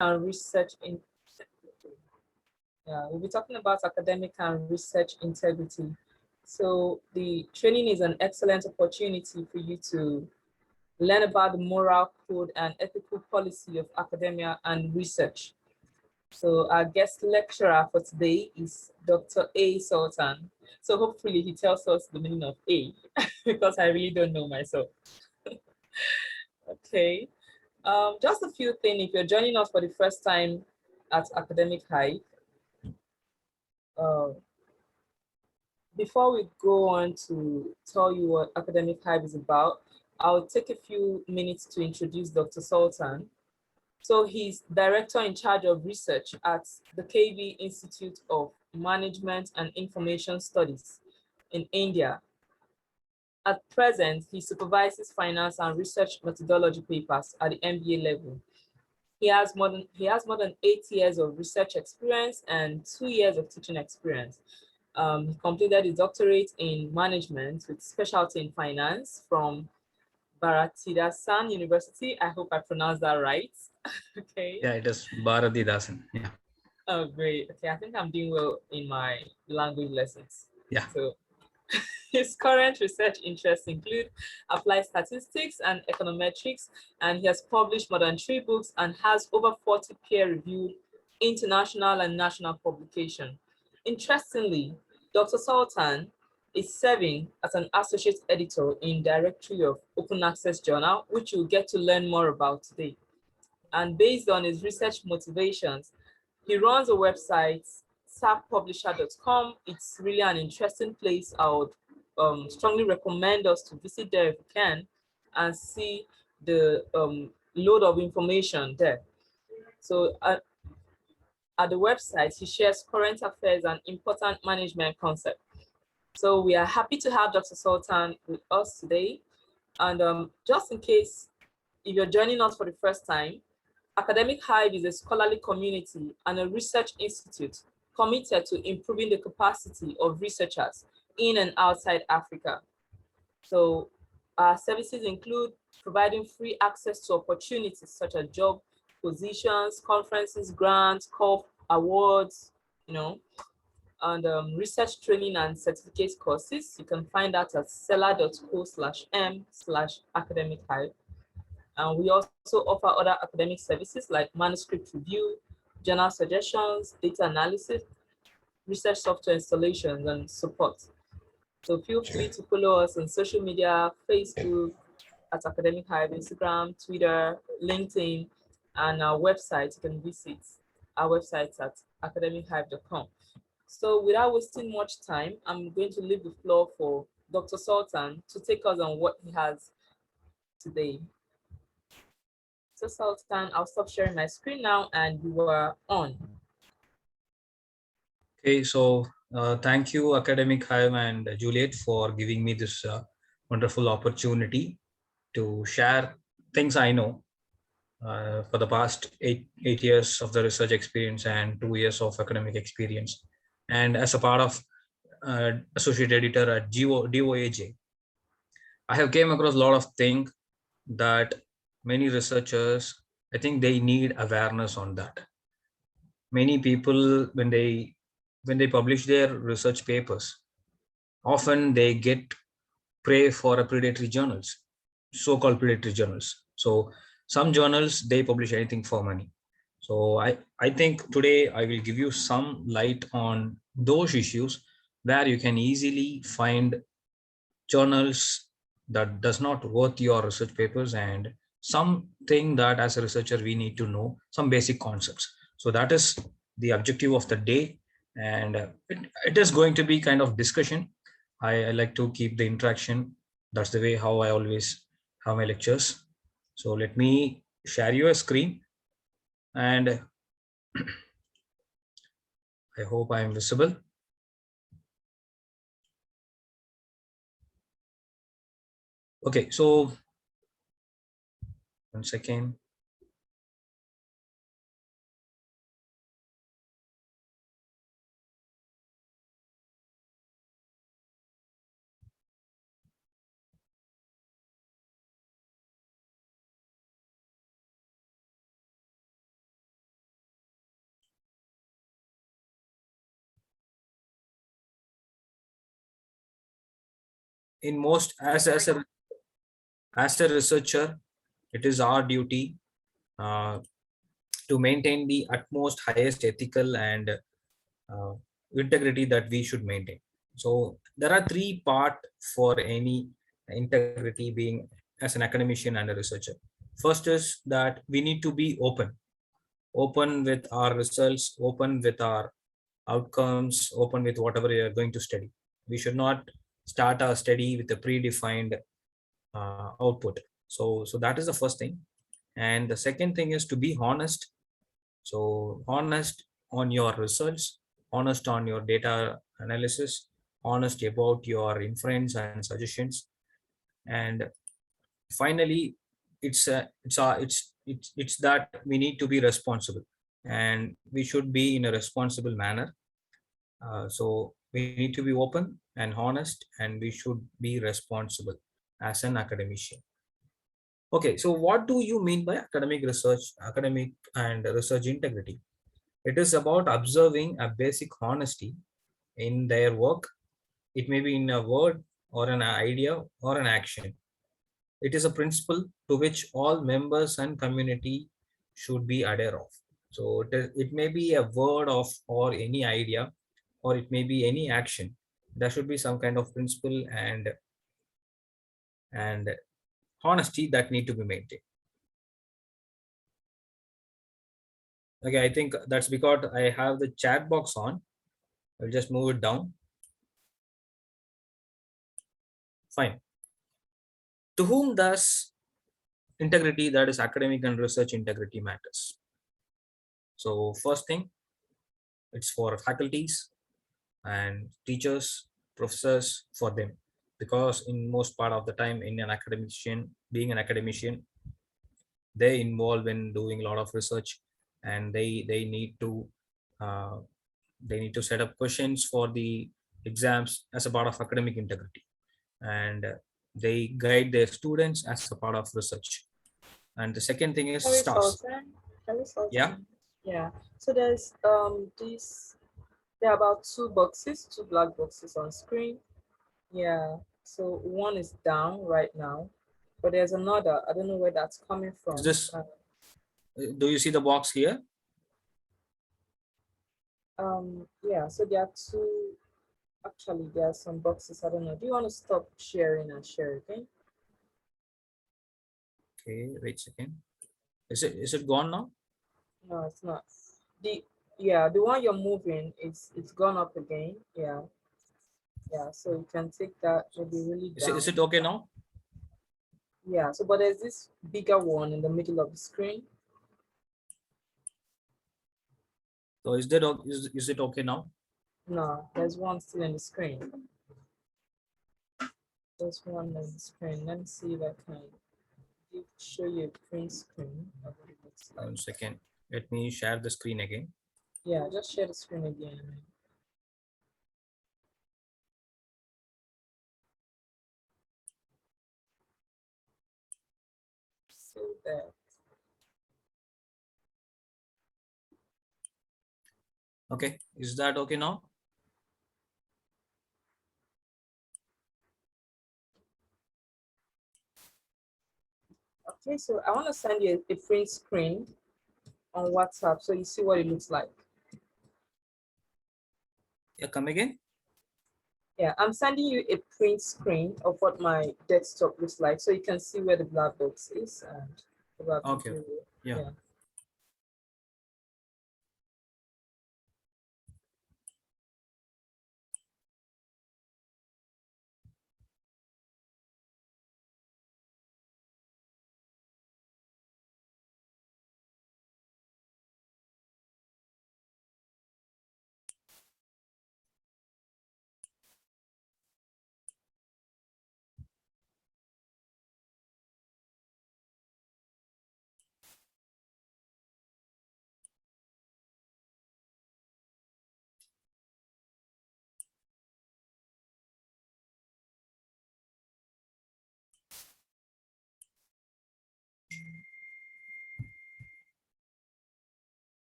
and research in we'll be talking about academic and research integrity. So the training is an excellent opportunity for you to learn about the moral code and ethical policy of academia and research. So our guest lecturer for today is Dr. A. Sulthan. So hopefully he tells us the meaning of A because I really don't know myself. Okay. Just a few things. If you're joining us for the first time at Academic Hive, before we go on to tell you what Academic Hive is about, I'll take a few minutes to introduce Dr. Sulthan. So he's director in charge of research at the KB Institute of Management and Information Studies in India. At present, he supervises finance and research methodology papers at the MBA level. He has more than 8 years of research experience and 2 years of teaching experience. He completed his doctorate in management with specialty in finance from Bharatidasan University. I hope I pronounced that right. Okay. Yeah, it is Bharatidasan. Yeah. Oh, great. Okay, I think I'm doing well in my language lessons. Yeah. So his current research interests include applied statistics and econometrics, and he has published more than 3 books and has over 40 peer-reviewed international and national publications. Interestingly, Dr. Sulthan is serving as an associate editor in Directory of Open Access Journal, which you'll get to learn more about today. And based on his research motivations, he runs a website, sappublisher.com. It's really an interesting place. I would strongly recommend us to visit there if you can and see the load of information there. So at the website, he shares current affairs and important management concepts. So we are happy to have Dr. Sulthan with us today. And just in case, if you're joining us for the first time, Academic Hive is a scholarly community and a research institute committed to improving the capacity of researchers in and outside Africa. So our services include providing free access to opportunities such as job positions, conferences, grants, COP, awards, and research training and certificate courses. You can find that at seller.co/m/academic hive. And we also offer other academic services like manuscript review, journal suggestions, data analysis, research software installations, and support. So feel free to follow us on social media, Facebook at Academic Hive, Instagram, Twitter, LinkedIn, and our website. You can visit our website at academichive.com. So without wasting much time, I'm going to leave the floor for Dr. Sulthan to take us on what he has today. So Sulthan, I'll stop sharing my screen now and you are on. Okay, so thank you, Academic Hive and Juliet, for giving me this wonderful opportunity to share things I know for the past eight years of the research experience and 2 years of academic experience. And as a part of associate editor at DOAJ, I have came across a lot of things that many researchers, I think they need awareness on that. Many people, when they publish their research papers, often they get prey for a predatory journals, so-called predatory journals. So some journals, they publish anything for money. So I think today I will give you some light on those issues where you can easily find journals that does not worth your research papers, and something that as a researcher we need to know some basic concepts. So that is the objective of the day, and it is going to be kind of discussion. I like to keep the interaction. That's the way how I always have my lectures. So let me share you a screen, and I hope I am visible. Okay, so 1 second. in most as a researcher, it is our duty uh, to maintain the utmost highest ethical and uh, integrity that we should maintain. So there are three part for any integrity being as an academician and a researcher. First is that we need to be open with our results, open with our outcomes, open with whatever we are going to study. We should not start our study with a predefined output. So that is the first thing. And the second thing is to be honest. So honest on your results, honest on your data analysis, honest about your inference and suggestions, and finally, it's that we need to be responsible, and we should be in a responsible manner. So we need to be open and honest, and we should be responsible as an academician. Okay, so what do you mean by academic and research integrity? It is about observing a basic honesty in their work. It may be in a word or an idea or an action. It is a principle to which all members and community should be aware of. So it may be a word of or any idea, or it may be any action. There should be some kind of principle and honesty that need to be maintained. Okay, I think that's because I have the chat box on. I'll just move it down. Fine. To whom does integrity, that is academic and research integrity, matters? So first thing, it's for faculties and teachers, professors, for them, because in most part of the time in an academician, being an academician, they involve in doing a lot of research, and uh, they need to set up questions for the exams as a part of academic integrity, and they guide their students as a part of research. And the second thing is Hello, stars. Sulthan. Hello, Yeah. Sulthan. Yeah. So there's this. There are about two boxes, two black boxes on screen. Yeah. So one is down right now, but there's another. I don't know where that's coming Is from. this, do you see the box here? Yeah. So there are two. Actually, there are some boxes. I don't know. Do you want to stop sharing and share again? Okay, wait a second. Is it gone now? No, it's not. The the one you're moving, it's gone up again. Yeah. Yeah. So you can take that. It'll be really Is down. it okay now? Yeah, so but there's this bigger one in the middle of the screen. So is it okay now? No, there's one still in the screen. There's one in the screen. Let me see if I can show you a print screen of what it looks like. 1 second. Let me share the screen again. Yeah, just share the screen again. So that. Okay, is that okay now? Okay, so I want to send you a print screen on WhatsApp so you see what it looks like. Yeah, come again. Yeah, I'm sending you a print screen of what my desktop looks like so you can see where the black box is and Okay. Yeah.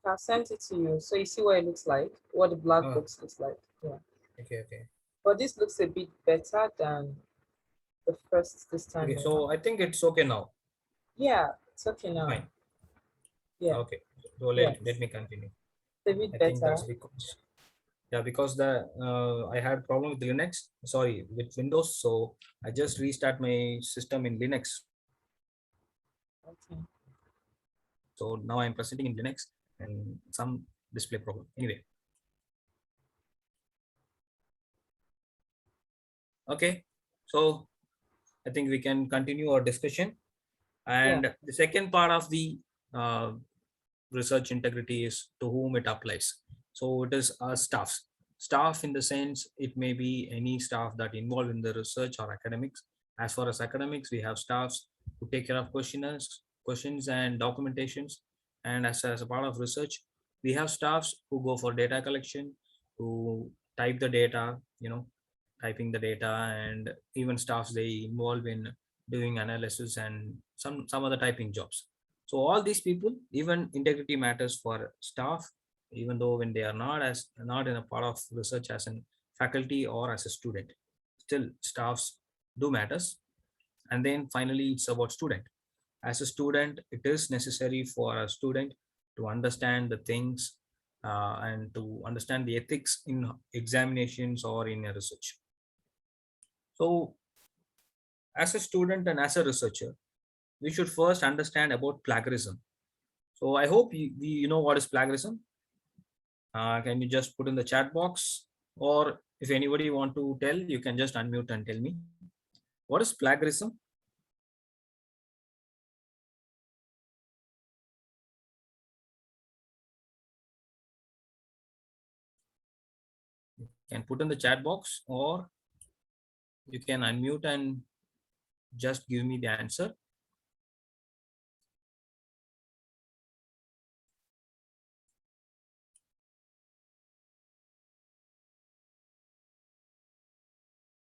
I've sent it to you so you see what it looks like, what the black Oh, box looks like. Yeah. okay. but this looks a bit better than the first this time Okay, around. so I think it's okay now. Yeah, it's okay now. Fine. Yeah, Okay, so let me continue. it's a bit I think better. that's because, yeah, because I had problem with Linux, sorry, with Windows, so I just restart my system in Linux. Okay. So now I'm presenting in Linux and some display problem. Anyway, okay, so I think we can continue our discussion. Yeah. And the second part of the uh, research integrity is to whom it applies. So it is staffs. Staff in the sense it may be any staff that involved in the research or academics. As far as academics, we have staffs who take care of questions and documentations. And as a part of research, we have staffs who go for data collection, who type the data, typing the data, and even staffs they involve in doing analysis and some other typing jobs. So all these people, even integrity matters for staff, even though when they are not in a part of research as a faculty or as a student, still staffs do matters. And then finally, it's about student. As a student, it is necessary for a student to understand the things and to understand the ethics in examinations or in a research. So as a student and as a researcher, we should first understand about plagiarism. So I hope you know what is plagiarism. Can you just put in the chat box, or if anybody want to tell, you can just unmute and tell me what is plagiarism. You can put in the chat box, or you can unmute and just give me the answer.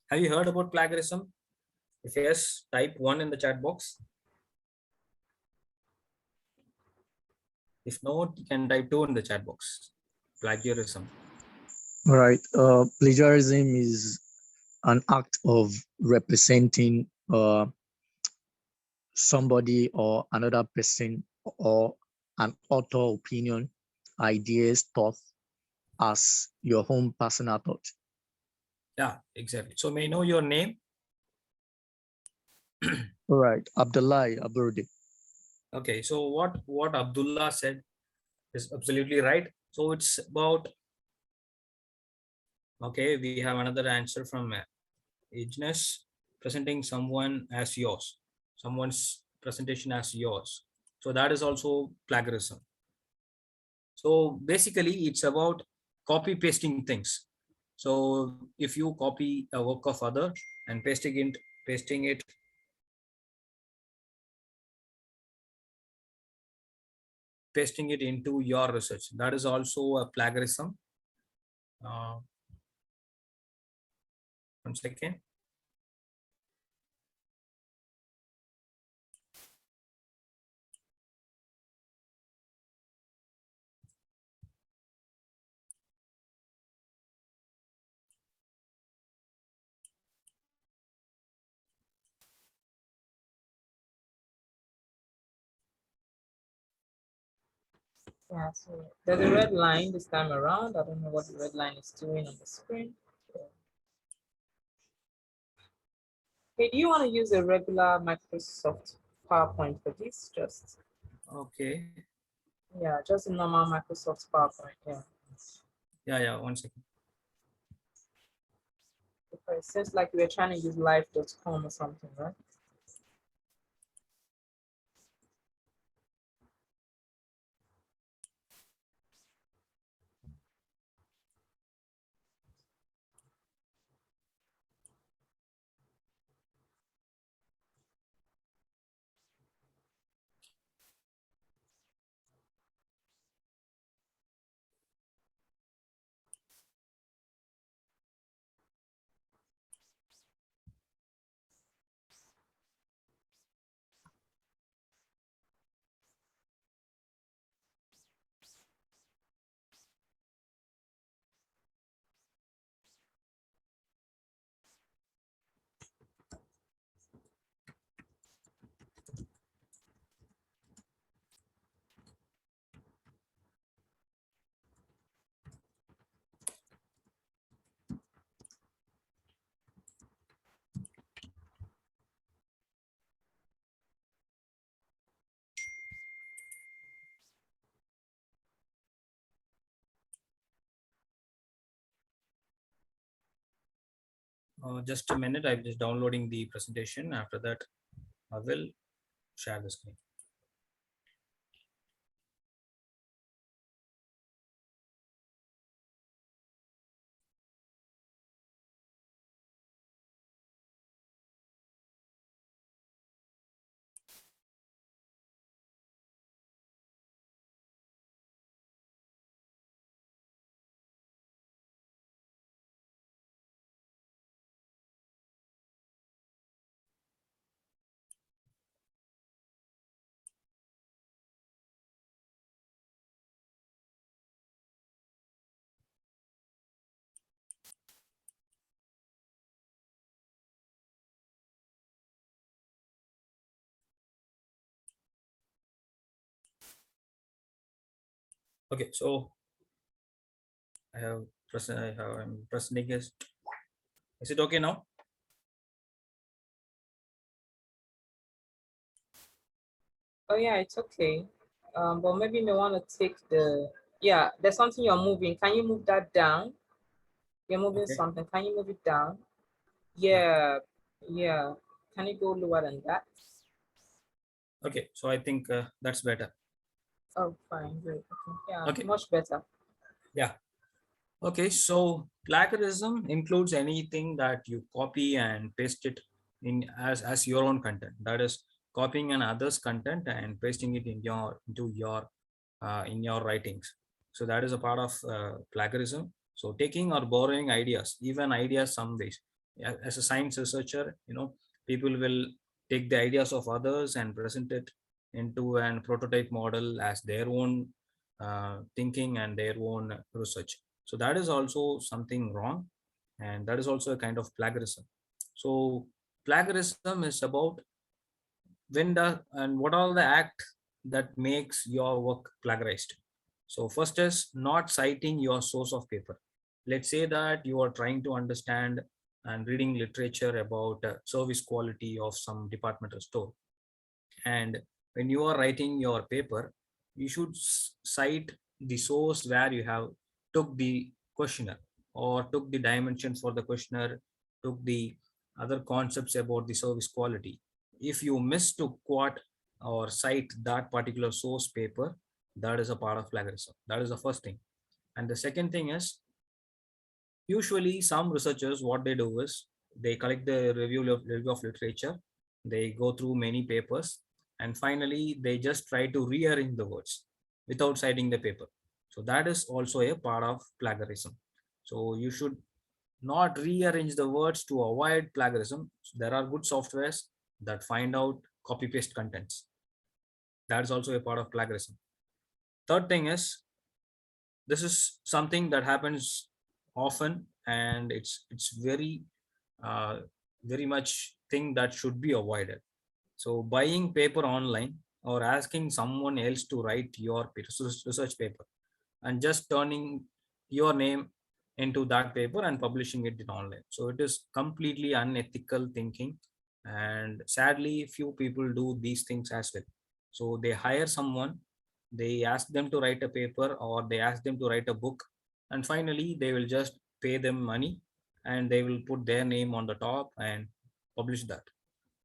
Have you heard about plagiarism? If yes, type 1 in the chat box. If not, you can type 2 in the chat box. Plagiarism. All right. Plagiarism is an act of representing somebody or another person or an author opinion, ideas, thoughts as your own personal thought. Yeah, exactly. So may I know your name? All right. Abdullah Aburdi. Okay, so what Abdullah said is absolutely right. So it's about, okay, we have another answer from Ignis, presenting someone as yours, someone's presentation as yours. So that is also plagiarism. So basically, it's about copy pasting things. So if you copy a work of other and pasting it into your research, that is also a plagiarism. Uh, 1 second. Yeah, so there's a red line this time around. I don't know what the red line is doing on the screen. Hey, do you want to use a regular Microsoft PowerPoint for this? Just Okay. yeah, just a normal Microsoft PowerPoint. Yeah. Yeah. 1 second. Because it seems like you were trying to use live.com or something, right? Just a minute, I'm just downloading the presentation. After that, I will share the screen. Okay, so I'm presenting this. Is it okay now? Oh yeah, it's okay. But maybe you may want to take the, yeah, there's something you're moving. Can you move that down? You're moving Okay. something. Can you move it down? Yeah. Yeah, yeah. Can you go lower than that? Okay, so I think that's better. Oh, fine, great. Okay. Yeah, Okay. much better. Yeah. Okay, so plagiarism includes anything that you copy and paste it in as your own content. That is copying an other's content and pasting it into your in your writings. So that is a part of plagiarism. So taking or borrowing ideas, even ideas some ways. Yeah, as a science researcher, people will take the ideas of others and present it into an prototype model as their own thinking and their own research. So that is also something wrong, and that is also a kind of plagiarism. So plagiarism is about when the and what are the act that makes your work plagiarized. So first is not citing your source of paper. Let's say that you are trying to understand and reading literature about service quality of some departmental store, and when you are writing your paper, you should cite the source where you have took the questionnaire or took the dimensions for the questionnaire, took the other concepts about the service quality. If you miss to quote or cite that particular source paper, that is a part of plagiarism. That is the first thing. And the second thing is, usually some researchers, what they do is they collect the review of literature, they go through many papers, and finally they just try to rearrange the words without citing the paper. So that is also a part of plagiarism. So you should not rearrange the words to avoid plagiarism. So there are good softwares that find out copy paste contents. That is also a part of plagiarism. Third thing is, this is something that happens often, and it's uh, very much thing that should be avoided. So buying paper online or asking someone else to write your research paper and just turning your name into that paper and publishing it in online. So it is completely unethical thinking, and sadly few people do these things as well. So they hire someone, they ask them to write a paper or they ask them to write a book, and finally they will just pay them money and they will put their name on the top and publish that.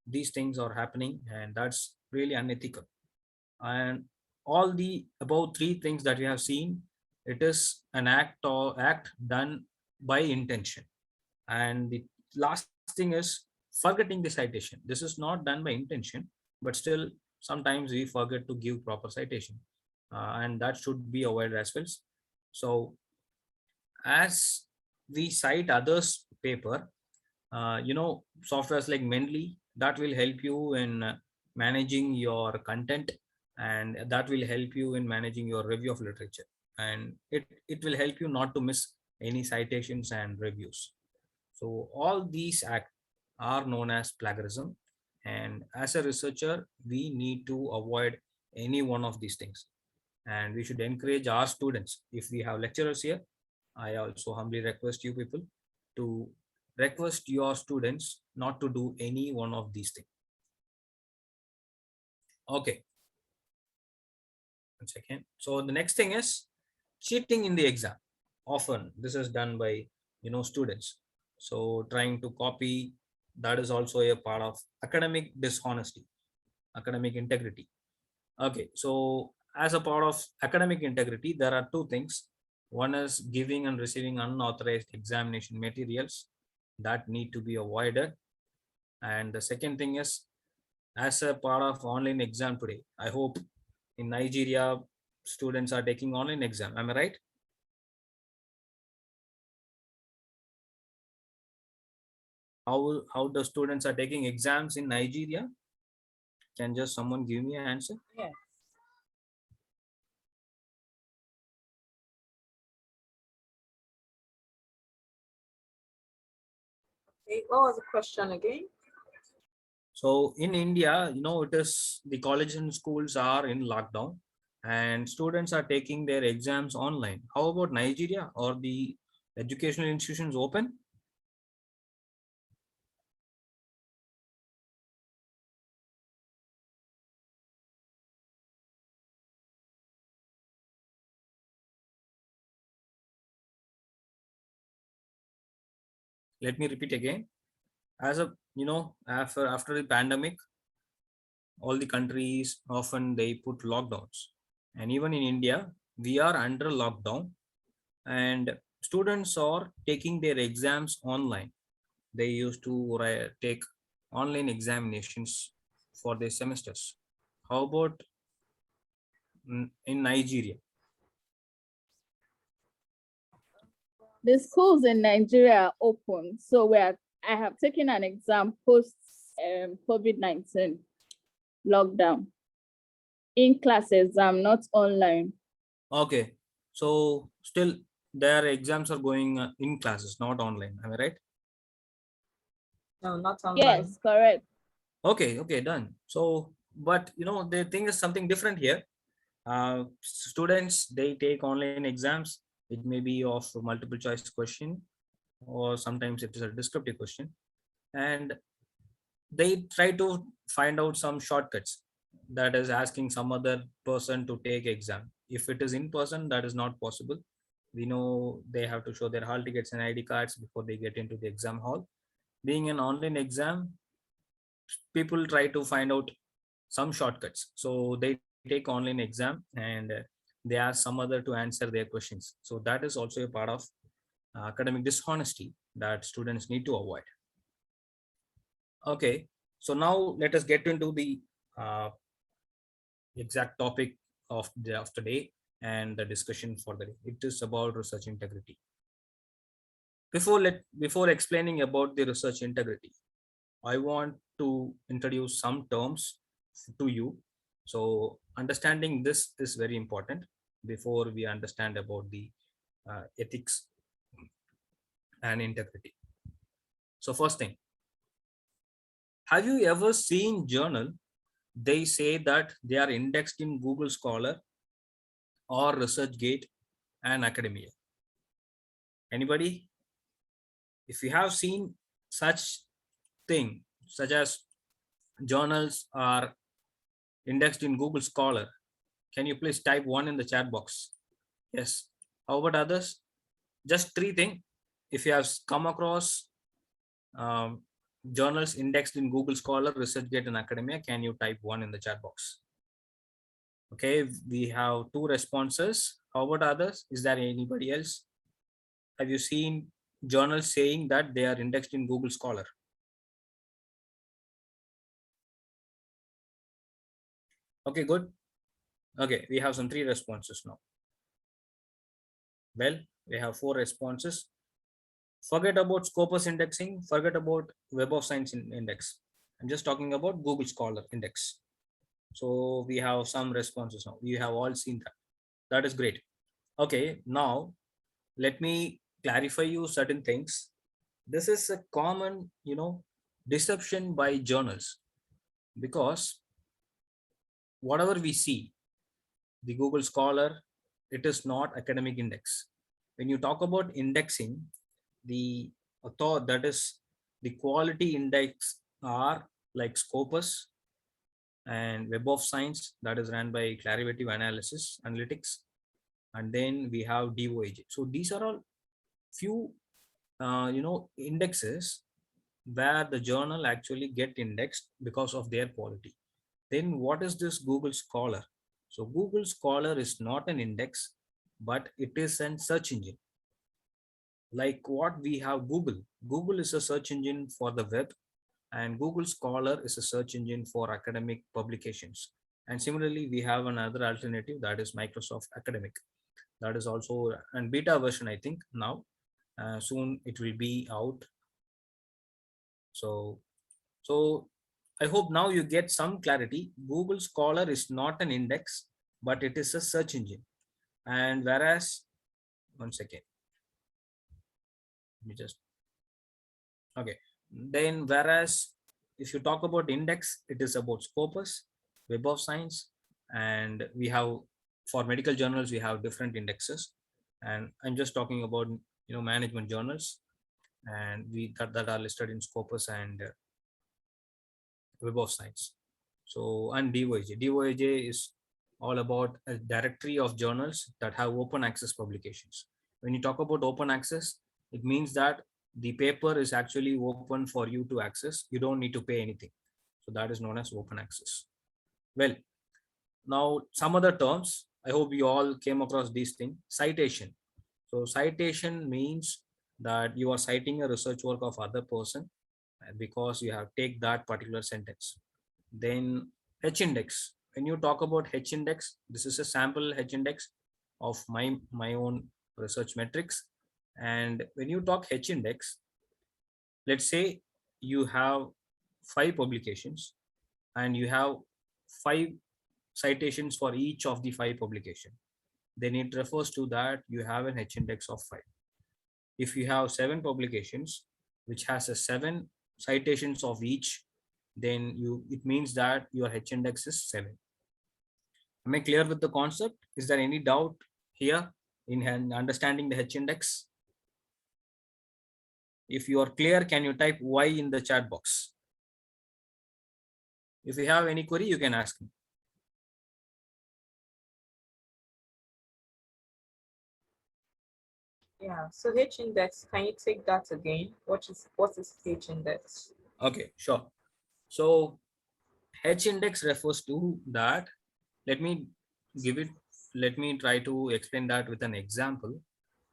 These things are happening, and that's really unethical. And all the above three things that we have seen, it is an act done by intention. And the last thing is forgetting the citation. This is not done by intention, but still sometimes we forget to give proper citation, and that should be avoided as well. So as we cite others paper, softwares like Mendeley that will help you in managing your content, and that will help you in managing your review of literature, and it will help you not to miss any citations and reviews. So all these act are known as plagiarism, and as a researcher we need to avoid any one of these things, and we should encourage our students. If we have lecturers here, I also humbly request you people to request your students not to do any one of these things. Okay, 1 second. So the next thing is cheating in the exam. Often this is done by students. So trying to copy, that is also a part of academic dishonesty, academic integrity. Okay, so as a part of academic integrity, there are two things. One is giving and receiving unauthorized examination materials that need to be avoided. And the second thing is, as a part of online exam today, I hope in Nigeria, students are taking online exam. Am I right? How the students are taking exams in Nigeria? Can just someone give me an answer? Yes. Okay, what was the question again? So in India, it is the colleges and schools are in lockdown and students are taking their exams online. How about Nigeria? Or the educational institutions open? Let me repeat again. As a, after the pandemic, all the countries often they put lockdowns. And even in India, we are under lockdown and students are taking their exams online. They used to take online examinations for their semesters. How about in Nigeria? The schools in Nigeria are open. So I have taken an exam post COVID-19 lockdown. In class exam, not online. Okay, so still their exams are going in classes, not online. Am I right? No, not online. Yes, correct. Okay, done. So, but the thing is something different here. Students they take online exams. It may be of multiple choice question, or sometimes it is a descriptive question, and they try to find out some shortcuts, that is asking some other person to take exam. If it is in person, that is not possible. We know they have to show their hall tickets and ID cards before they get into the exam hall. Being an online exam, people try to find out some shortcuts, so they take online exam and they ask some other to answer their questions. So that is also a part of academic dishonesty that students need to avoid. Okay, so now let us get into the uh, exact topic of the day and the discussion for the day. It is about research integrity. Before explaining about the research integrity, I want to introduce some terms to you. So understanding this is very important before we understand about the ethics and integrity. So first thing, have you ever seen journal? They say that they are indexed in Google Scholar or ResearchGate and Academia. Anybody? If you have seen such thing, such as journals are indexed in Google Scholar, can you please type one in the chat box? Yes. How about others? Just three things. If you have come across um, journals indexed in Google Scholar, ResearchGate, and Academia, can you type one in the chat box? Okay, we have two responses. How about others? Is there anybody else? Have you seen journals saying that they are indexed in Google Scholar? Okay, good. Okay, we have some three responses now. Well, we have four responses. Forget about Scopus indexing, forget about Web of Science index. I'm just talking about Google Scholar index. So we have some responses now. We have all seen that. That is great. Okay, now let me clarify you certain things. This is a common, deception by journals, because whatever we see, the Google Scholar, it is not academic index. When you talk about indexing, the author, that is the quality index, are like Scopus and Web of Science, that is run by Clarivative Analytics, and then we have DOAJ. So these are all few indexes where the journal actually get indexed because of their quality. Then what is this Google Scholar? So Google Scholar is not an index, but it is a search engine. Like what we have Google. Google is a search engine for the web, and Google Scholar is a search engine for academic publications. And similarly, we have another alternative, that is Microsoft Academic. That is also an beta version, I think now. Soon it will be out. So I hope now you get some clarity. Google Scholar is not an index, but it is a search engine. And whereas, one second, let me just, okay. Then whereas if you talk about index, it is about Scopus, Web of Science, and we have, for medical journals, we have different indexes. And I'm just talking about, management journals, and that are listed in Scopus and Web of Science. So, and DOAJ. DOAJ is all about a directory of journals that have open access publications. When you talk about open access, it means that the paper is actually open for you to access. You don't need to pay anything. So that is known as open access. Well, now some other terms, I hope you all came across these things. Citation. So citation means that you are citing a research work of other person because you have take that particular sentence. Then H index. When you talk about H index, this is a sample H index of my own research metrics. And when you talk H index, let's say you have 5 publications and you have 5 citations for each of the 5 publication, then it refers to that you have an H index of 5. If you have 7 publications which has a 7 citations of each, then it means that your H index is 7. Am I clear with the concept? Is there any doubt here in understanding the H index? If you are clear, can you type Y in the chat box? If you have any query, you can ask me. Yeah, so H index, can you take that again? What is H index? Okay, sure. So H index refers to that. Let me try to explain that with an example.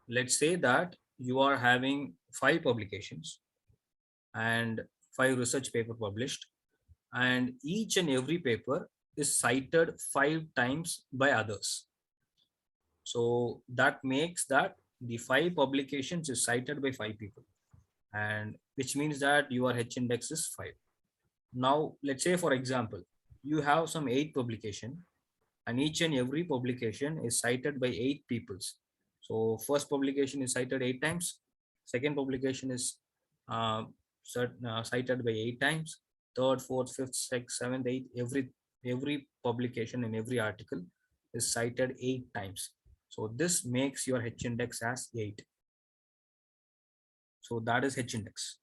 Let's say that you are having 5 publications and 5 research paper published, and each and every paper is cited 5 times by others. So that makes that the 5 publications is cited by 5 people, and which means that your H index is 5. Now, let's say, for example, you have some 8 publication and each and every publication is cited by 8 peoples. So first publication is cited 8 times, second publication is cited by 8 times, third, fourth, fifth, sixth, seventh, eighth, every publication in every article is cited 8 times. So this makes your H index as 8. So that is H index.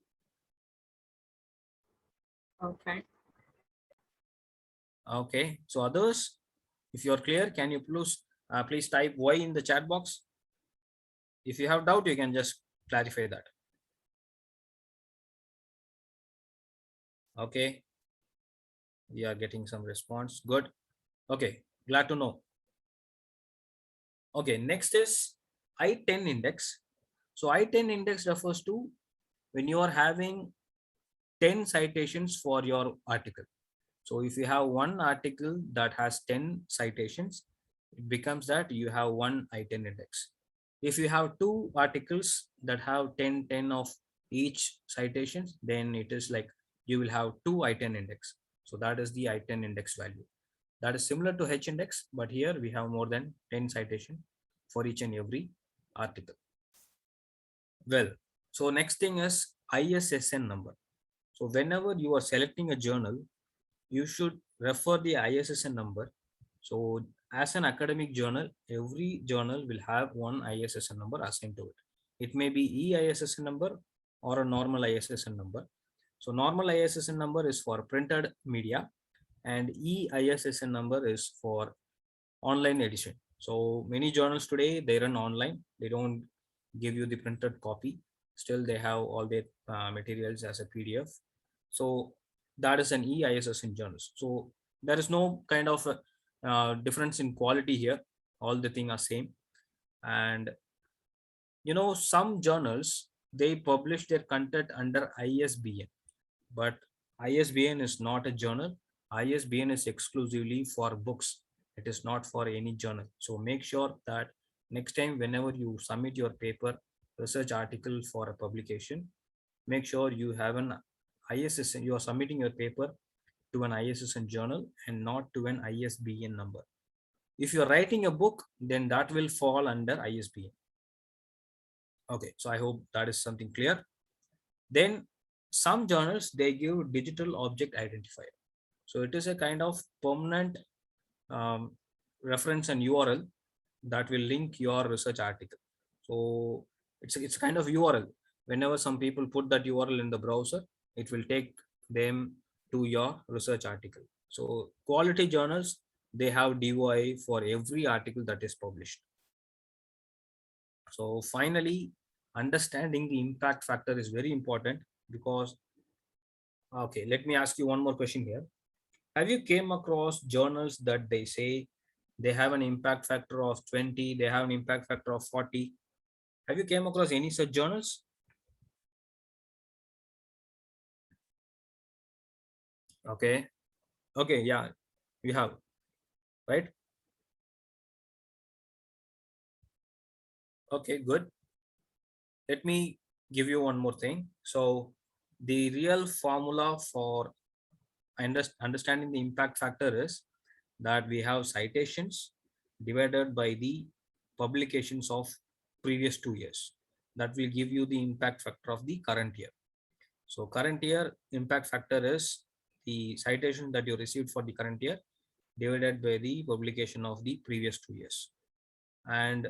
Okay. Okay. So others, if you're clear, can you please type Y in the chat box? If you have doubt, you can just clarify that. Okay. We are getting some response. Good. Okay. Glad to know. Okay. Next is I-10 index. So I-10 index refers to when you are having 10 citations for your article. So if you have one article that has 10 citations, it becomes that you have one I-10 index. If you have 2 articles that have 10 of each citations, then it is like you will have 2 I-10 index. So that is the I-10 index value. That is similar to H index, but here we have more than 10 citation for each and every article. Well, so next thing is ISSN number. So whenever you are selecting a journal, you should refer the ISSN number. So as an academic journal, every journal will have one ISSN number assigned to it. It may be EISSN number or a normal ISSN number. So normal ISSN number is for printed media and EISSN number is for online edition. So many journals today, they run online. They don't give you the printed copy. Still they have all their materials as a PDF. So that is an e-ISSN journals. So there is no kind of difference in quality here. All the things are same. And some journals, they publish their content under ISBN, but ISBN is not a journal. ISBN is exclusively for books. It is not for any journal. So make sure that next time whenever you submit your paper, research article for a publication, make sure you have an ISSN. You are submitting your paper to an ISSN journal and not to an ISBN number. If you are writing a book, then that will fall under ISBN. Okay, so I hope that is something clear. Then some journals, they give digital object identifier. So it is a kind of permanent um, reference and URL that will link your research article. So it's kind of URL. Whenever some people put that URL in the browser, it will take them to your research article. So quality journals, they have DOI for every article that is published. So finally, understanding the impact factor is very important because, okay, let me ask you one more question here. Have you came across journals that they say they have an impact factor of 20, they have an impact factor of 40? Have you came across any such journals? Okay. Okay, yeah, we have, right? Okay, good. Let me give you one more thing. So the real formula for understanding the impact factor is that we have citations divided by the publications of previous 2 years. That will give you the impact factor of the current year. So current year impact factor is the citation that you received for the current year divided by the publication of the previous 2 years. And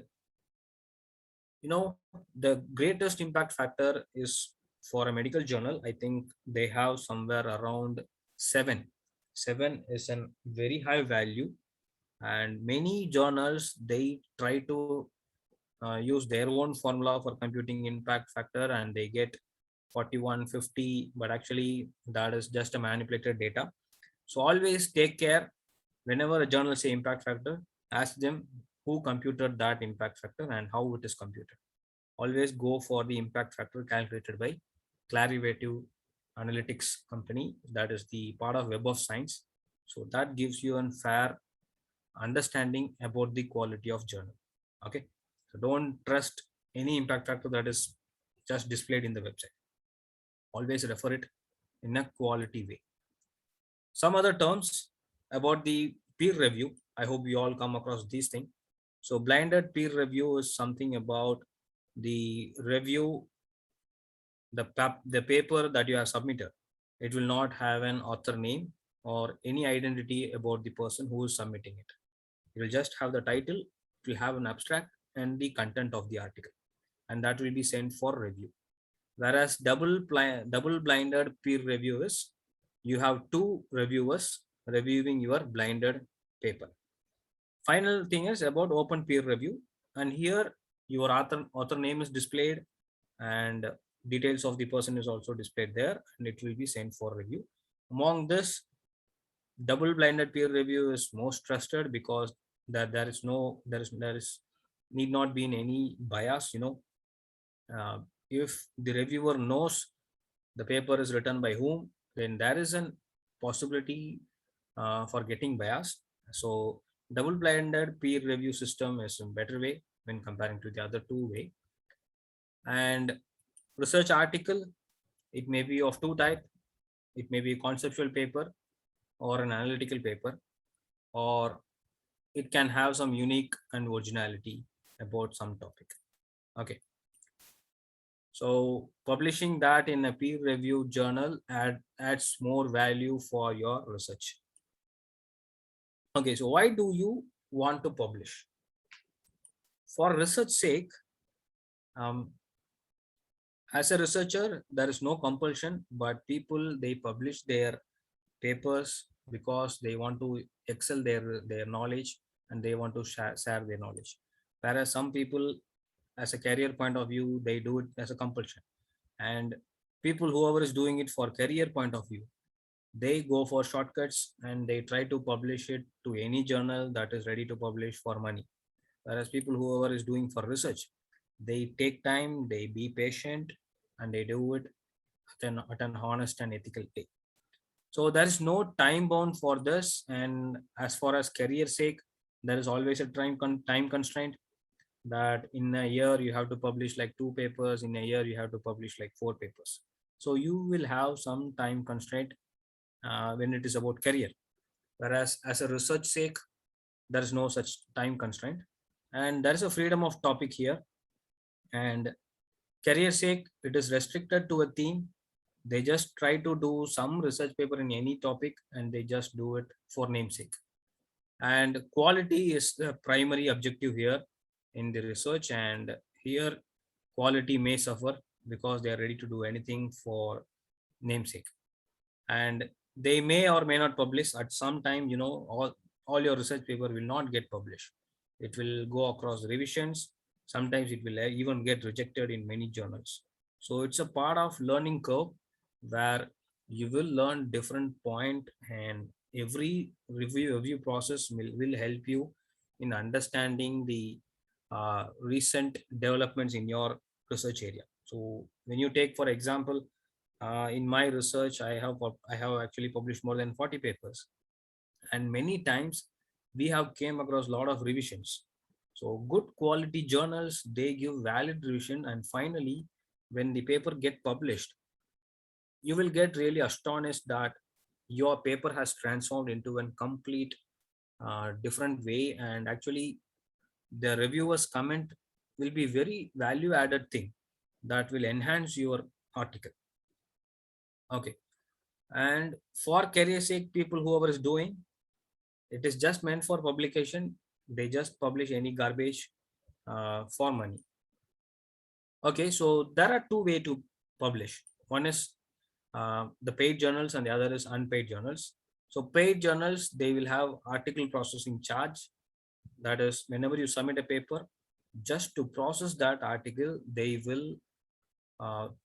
the greatest impact factor is for a medical journal. I think they have somewhere around 7. 7 is a very high value, and many journals, they try to use their own formula for computing impact factor, and they get 41, 50, but actually that is just a manipulated data. So always take care. Whenever a journal say impact factor, ask them who computed that impact factor and how it is computed. Always go for the impact factor calculated by Clarivative Analytics company, that is the part of Web of Science. So that gives you a fair understanding about the quality of journal. Okay, so don't trust any impact factor that is just displayed in the website. Always refer it in a quality way. Some other terms about the peer review, I hope you all come across these things. So blinded peer review is something about the review, the paper that you have submitted. It will not have an author name or any identity about the person who is submitting it. It will just have the title, it will have an abstract and the content of the article, and that will be sent for review. Whereas double blinded peer review is, you have two reviewers reviewing your blinded paper. Final thing is about open peer review, and here your author name is displayed and details of the person is also displayed there, and it will be sent for review. Among this, double blinded peer review is most trusted because that there is need not be in any bias. If the reviewer knows the paper is written by whom, then there is a possibility for getting biased. So double blinded peer review system is a better way when comparing to the other two way. And research article, it may be of two type. It may be a conceptual paper or an analytical paper, or it can have some unique and originality about some topic. Okay, so publishing that in a peer reviewed journal adds more value for your research. Okay, so why do you want to publish? For research sake, as a researcher, there is no compulsion, but people, they publish their papers because they want to excel their knowledge and they want to share their knowledge. Whereas some people, as a career point of view, they do it as a compulsion. And people, whoever is doing it for career point of view, they go for shortcuts and they try to publish it to any journal that is ready to publish for money. Whereas people, whoever is doing for research, they take time, they be patient, and they do it at an honest and ethical way. So there is no time bound for this. And as far as career sake, there is always a time constraint, that in a year you have to publish like 2 papers, in a year you have to publish like 4 papers. So you will have some time constraint when it is about career. Whereas as a research sake, there is no such time constraint, and there is a freedom of topic here. And career sake, it is restricted to a theme. They just try to do some research paper in any topic and they just do it for namesake. And quality is the primary objective here in the research. And here quality may suffer because they are ready to do anything for namesake. And they may or may not publish at some time. All your research paper will not get published. It will go across revisions. Sometimes it will even get rejected in many journals. So it's a part of learning curve where you will learn different point, and every review process will help you in understanding the recent developments in your research area. So when you take for example, in my research, I have actually published more than 40 papers, and many times we have came across a lot of revisions. So good quality journals, they give valid revision, and finally when the paper get published, you will get really astonished that your paper has transformed into a complete different way. And actually the reviewer's comment will be very value added thing that will enhance your article. Okay. And for career sake, people, whoever is doing it, is just meant for publication. They just publish any garbage for money. Okay, so there are two ways to publish. One is the paid journals and the other is unpaid journals. So paid journals, they will have article processing charge. That is, whenever you submit a paper, just to process that article, they will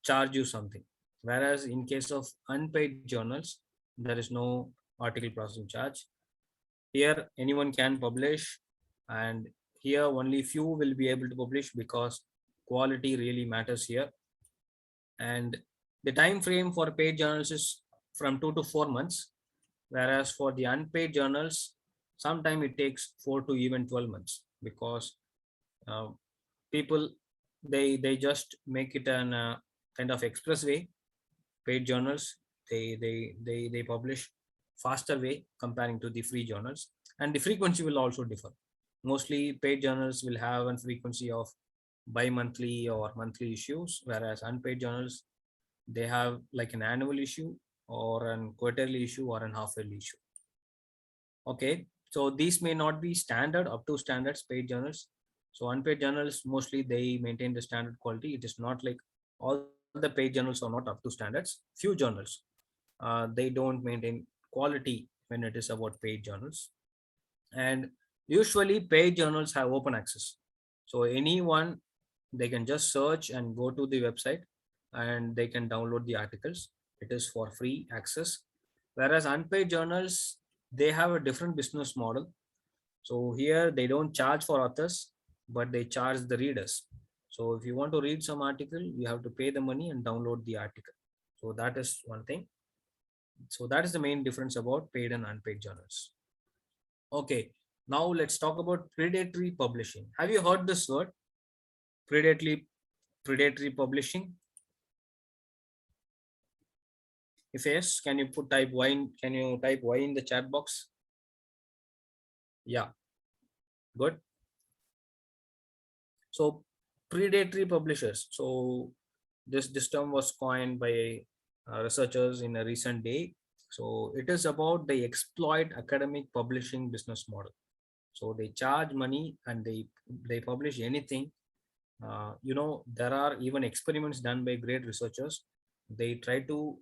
charge you something. Whereas in case of unpaid journals, there is no article processing charge. Here anyone can publish, and here only few will be able to publish because quality really matters here. And the time frame for paid journals is from 2 to 4 months, whereas for the unpaid journals, sometime it takes 4 to even 12 months, because uh, people, they just make it an kind of express way. Paid journals, they publish faster way comparing to the free journals, and the frequency will also differ. Mostly paid journals will have a frequency of bi-monthly or monthly issues, whereas unpaid journals, they have like an annual issue or an quarterly issue or an half-yearly issue. Okay, so these may not be standard up to standards paid journals. So unpaid journals, mostly they maintain the standard quality. It is not like all the paid journals are not up to standards. Few journals, they don't maintain quality when it is about paid journals. And usually paid journals have open access. So anyone, they can just search and go to the website and they can download the articles. It is for free access. Whereas unpaid journals, they have a different business model. So here they don't charge for authors, but they charge the readers. So if you want to read some article, you have to pay the money and download the article. So that is one thing. So that is the main difference about paid and unpaid journals. Okay, now let's talk about predatory publishing. Have you heard this word? Predatory publishing. If yes, can you type Y in the chat box? Yeah, good. So predatory publishers. So this term was coined by researchers in a recent day. So it is about the exploit academic publishing business model. So they charge money and they publish anything. There are even experiments done by great researchers. They try to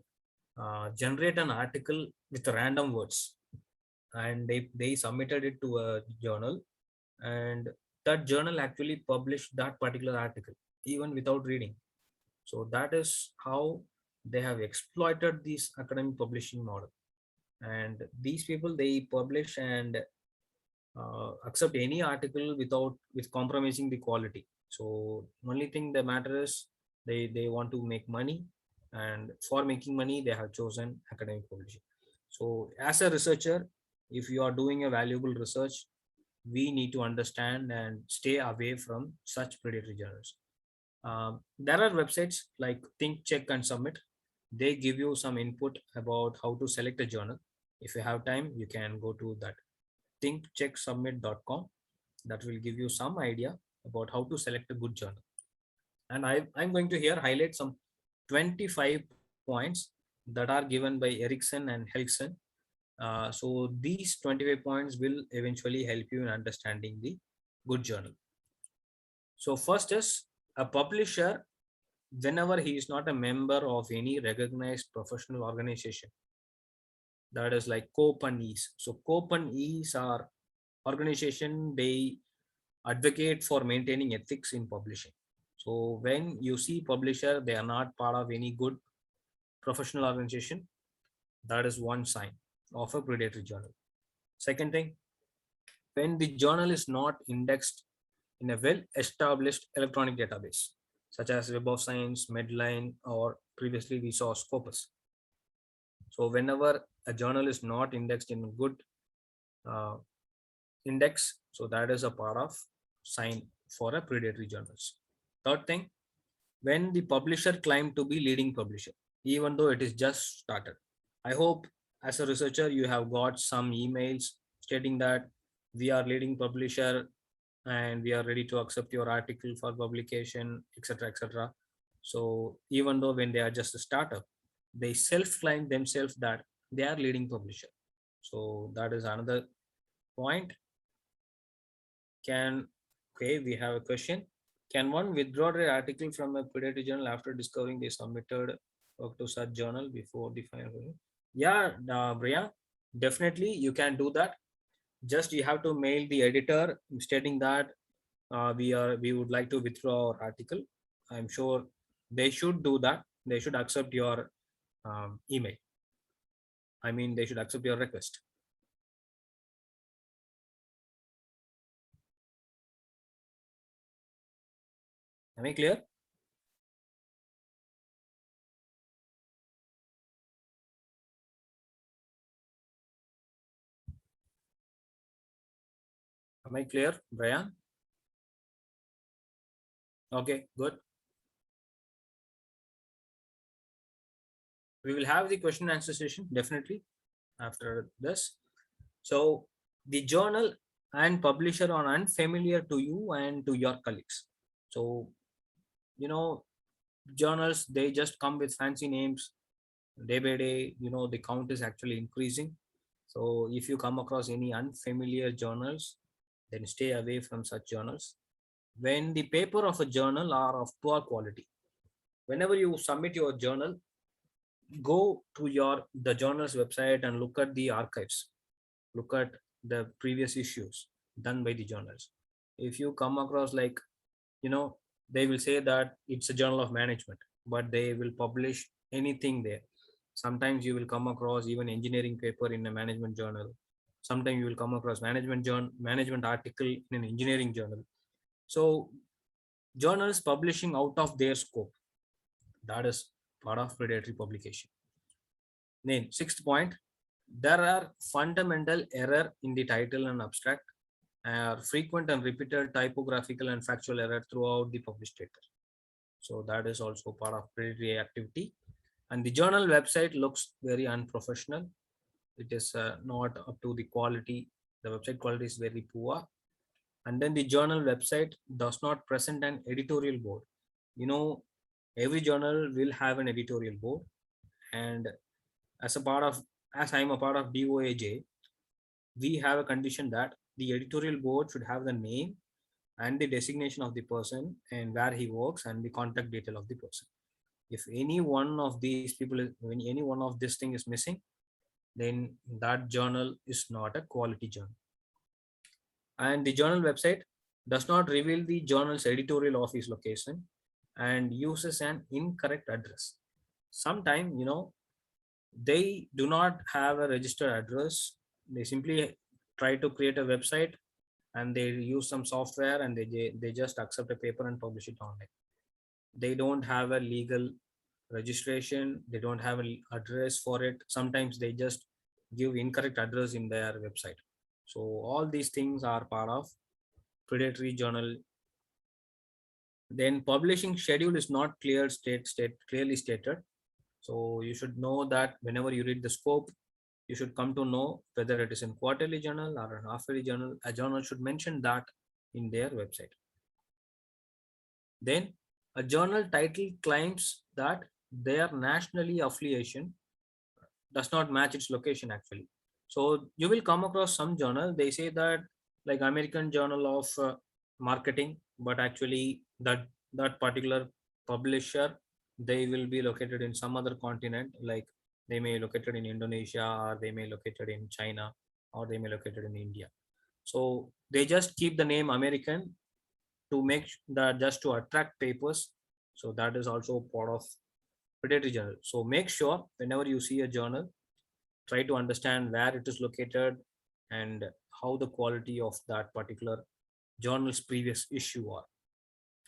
generate an article with random words, and they submitted it to a journal, and that journal actually published that particular article even without reading. So that is how they have exploited this academic publishing model. And these people, they publish and accept any article with compromising the quality. So only thing that matter is they want to make money, and for making money they have chosen academic publishing. So as a researcher, if you are doing a valuable research, we need to understand and stay away from such predatory journals. There are websites like Think, Check, and Submit. They give you some input about how to select a journal. If you have time, you can go to that thinkchecksubmit.com. That will give you some idea about how to select a good journal. And I'm going to here highlight some 25 points that are given by Erickson and Helgson. So these 25 points will eventually help you in understanding the good journal. So first is, a publisher, whenever he is not a member of any recognized professional organization, that is like COPE and EASE. So COPE and EASE are organization, they advocate for maintaining ethics in publishing. So when you see publisher, they are not part of any good professional organization, that is one sign of a predatory journal. Second thing, when the journal is not indexed in a well-established electronic database, such as Web of Science, Medline, or previously we saw Scopus. So whenever a journal is not indexed in a good uh, index, so that is a part of sign for a predatory journals. Third thing, when the publisher claimed to be leading publisher, even though it is just started. I hope as a researcher you have got some emails stating that we are leading publisher and we are ready to accept your article for publication, etc., etc. So even though when they are just a startup, they self-claim themselves that they are leading publisher. So that is another point. Okay, we have a question. Can one withdraw their article from a predatory journal after discovering they submitted work to such journal before the final? Yeah, Bria, definitely you can do that. Just you have to mail the editor stating that we would like to withdraw our article. I'm sure they should do that. They should accept your email. I mean, they should accept your request. Am I clear? Am I clear, Brian? Okay, good. We will have the question and answer session definitely after this. So the journal and publisher are unfamiliar to you and to your colleagues. So, journals, they just come with fancy names. Day by day, the count is actually increasing. So if you come across any unfamiliar journals, then stay away from such journals. When the paper of a journal are of poor quality, whenever you submit your journal, go to the journal's website and look at the archives, look at the previous issues done by the journals. If you come across like, they will say that it's a journal of management, but they will publish anything there. Sometimes you will come across even engineering paper in a management journal. Sometimes you will come across management article in an engineering journal. So journals publishing out of their scope, that is part of predatory publication. Then sixth point, there are fundamental error in the title and abstract, frequent and repeated typographical and factual error throughout the published paper. So that is also part of predatory activity. And the journal website looks very unprofessional. It is not up to the quality. The website quality is very poor. And then the journal website does not present an editorial board. Every journal will have an editorial board. And as I'm a part of DOAJ, we have a condition that the editorial board should have the name and the designation of the person and where he works and the contact detail of the person. If any one of these people when any one of this thing is missing, then that journal is not a quality journal. And the journal website does not reveal the journal's editorial office location and uses an incorrect address. Sometimes, they do not have a registered address. They simply try to create a website and they use some software and they just accept a paper and publish it online. They don't have a legal registration. They don't have an address for it. Sometimes they just give incorrect address in their website. So all these things are part of predatory journal. Then publishing schedule is not clearly stated. So you should know that whenever you read the scope, you should come to know whether it is in quarterly journal or an half-yearly journal. A journal should mention that in their website. Then a journal title claims that their nationally affiliation does not match its location actually. So you will come across some journal, they say that like American Journal of Marketing, but actually that particular publisher, they will be located in some other continent, like they may located in Indonesia, or they may located in China, or they may located in India. So they just keep the name American to make that, just to attract papers. So that is also part of predatory journal. So make sure whenever you see a journal, try to understand where it is located and how the quality of that particular journal's previous issue are.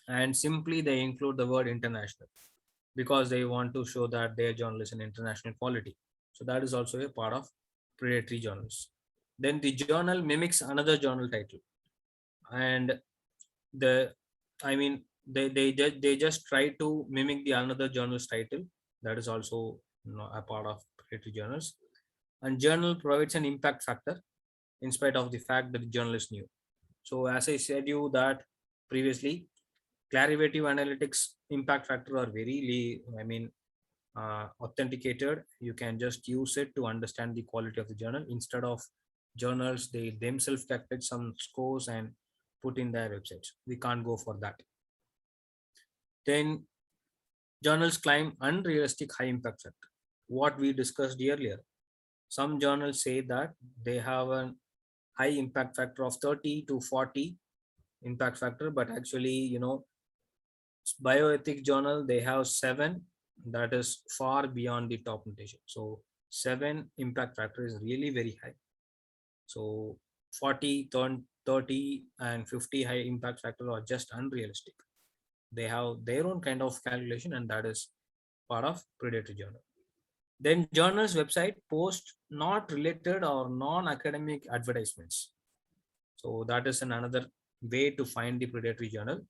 And simply they include the word international because they want to show that their journal is an international quality. So that is also a part of predatory journals. Then the journal mimics another journal title, and the I mean they just try to mimic the another journal's title. That is also, a part of predatory journals. And journal provides an impact factor in spite of the fact that the journal is new. So as I said you that previously, clarivative analytics impact factor are very authenticated. You can just use it to understand the quality of the journal. Instead of journals, they themselves calculate some scores and put in their websites. We can't go for that. Then journals claim unrealistic high impact factor. What we discussed earlier. Some journals say that they have a high impact factor of 30 to 40 impact factor, but actually, bioethics journal, they have 7. That is far beyond the top notation. So 7 impact factor is really very high. So 40, 30 and 50 high impact factor are just unrealistic. They have their own kind of calculation, and that is part of predatory journal. Then journals website post not related or non-academic advertisements. So that is another way to find the predatory journal.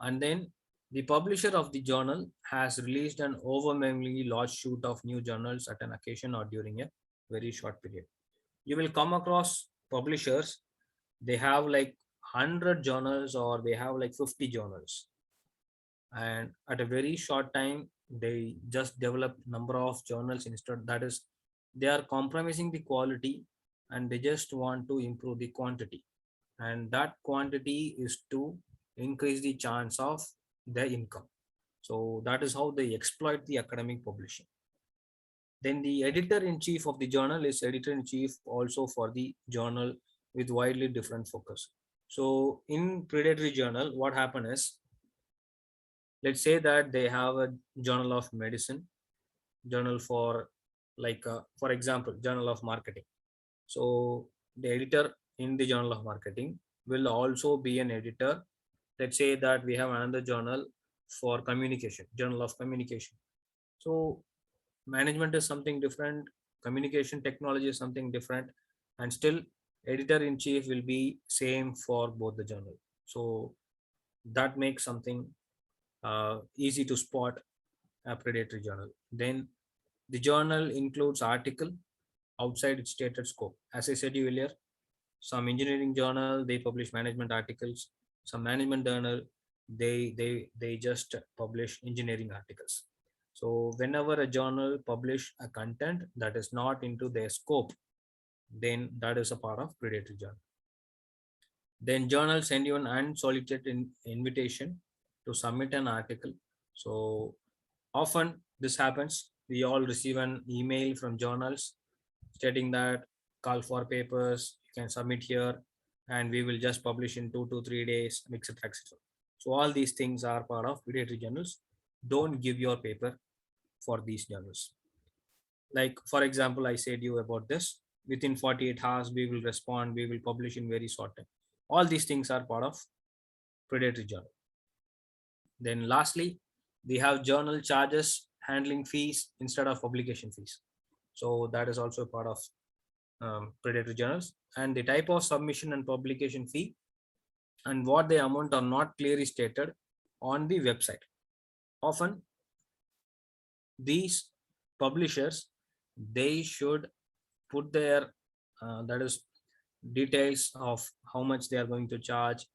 And then the publisher of the journal has released an overwhelmingly large shoot of new journals at an occasion or during a very short period. You will come across publishers, they have like 100 journals or they have like 50 journals, and at a very short time they just develop number of journals. Instead, that is, they are compromising the quality and they just want to improve the quantity, and that quantity is to increase the chance of their income. So that is how they exploit the academic publishing. Then the editor-in-chief of the journal is editor-in-chief also for the journal with widely different focus. So in predatory journal, what happened is, let's say that they have a journal of medicine, journal for for example, journal of marketing. So the editor in the journal of marketing will also be an editor. Let's say that we have another journal for communication, journal of communication. So management is something different, communication technology is something different, and still editor in chief will be same for both the journal. So that makes something easy to spot a predatory journal. Then the journal includes article outside its stated scope. As I said earlier, some engineering journal they publish management articles. Some management journal they just publish engineering articles. So whenever a journal publish a content that is not into their scope, then that is a part of predatory journal. Then journals send you an unsolicited invitation to submit an article. So often this happens. We all receive an email from journals stating that call for papers, you can submit here, and we will just publish in 2 to 3 days, etc. etc. So all these things are part of predatory journals. Don't give your paper for these journals. Like for example, I said you about this. Within 48 hours, we will respond. We will publish in very short time. All these things are part of predatory journal. Then lastly, we have journal charges, handling fees instead of publication fees. So that is also part of predatory journals. And the type of submission and publication fee and what the amount are not clearly stated on the website. Often these publishers, they should put their that is details of how much they are going to charge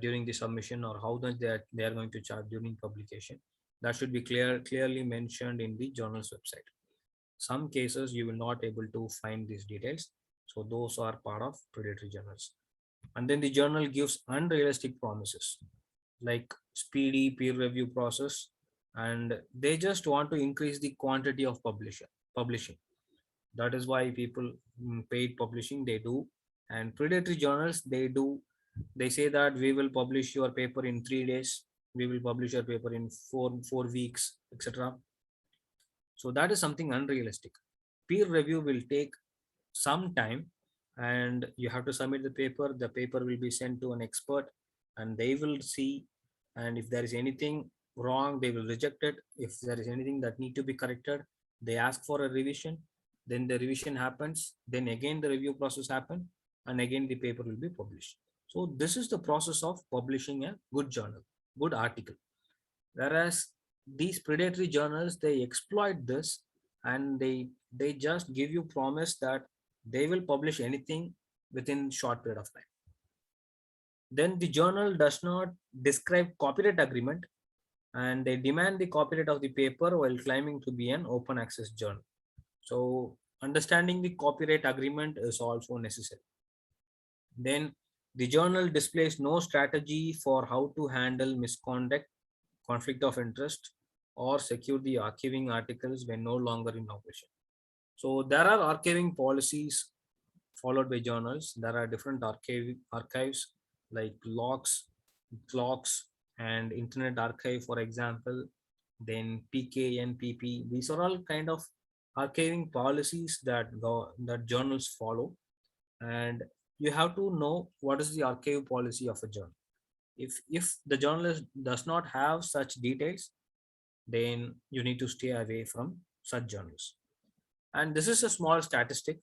during the submission, or how much they are going to charge during publication. That should be clearly mentioned in the journal's website. Some cases you will not able to find these details, so those are part of predatory journals. And then the journal gives unrealistic promises like speedy peer review process, and they just want to increase the quantity of publishing. That is why people paid publishing they do. And predatory journals, they say that we will publish your paper in 3 days, we will publish your paper in four weeks, etc. So that is something unrealistic. Peer review will take some time, and you have to submit the paper will be sent to an expert, and they will see, and if there is anything wrong they will reject it. If there is anything that need to be corrected, they ask for a revision, then the revision happens, then again the review process happen, and again the paper will be published. So this is the process of publishing a good journal, good article. Whereas these predatory journals, they exploit this, and they just give you promise that they will publish anything within short period of time. Then the journal does not describe copyright agreement, and they demand the copyright of the paper while claiming to be an open access journal. So understanding the copyright agreement is also necessary. Then the journal displays no strategy for how to handle misconduct, conflict of interest, or secure the archiving articles when no longer in operation. So there are archiving policies followed by journals. There are different archives like logs, clocks, and Internet Archive, for example. Then PKNPP. These are all kind of archiving policies that journals follow, and you have to know what is the archive policy of a journal. If the journalist does not have such details, then you need to stay away from such journals. And this is a small statistic.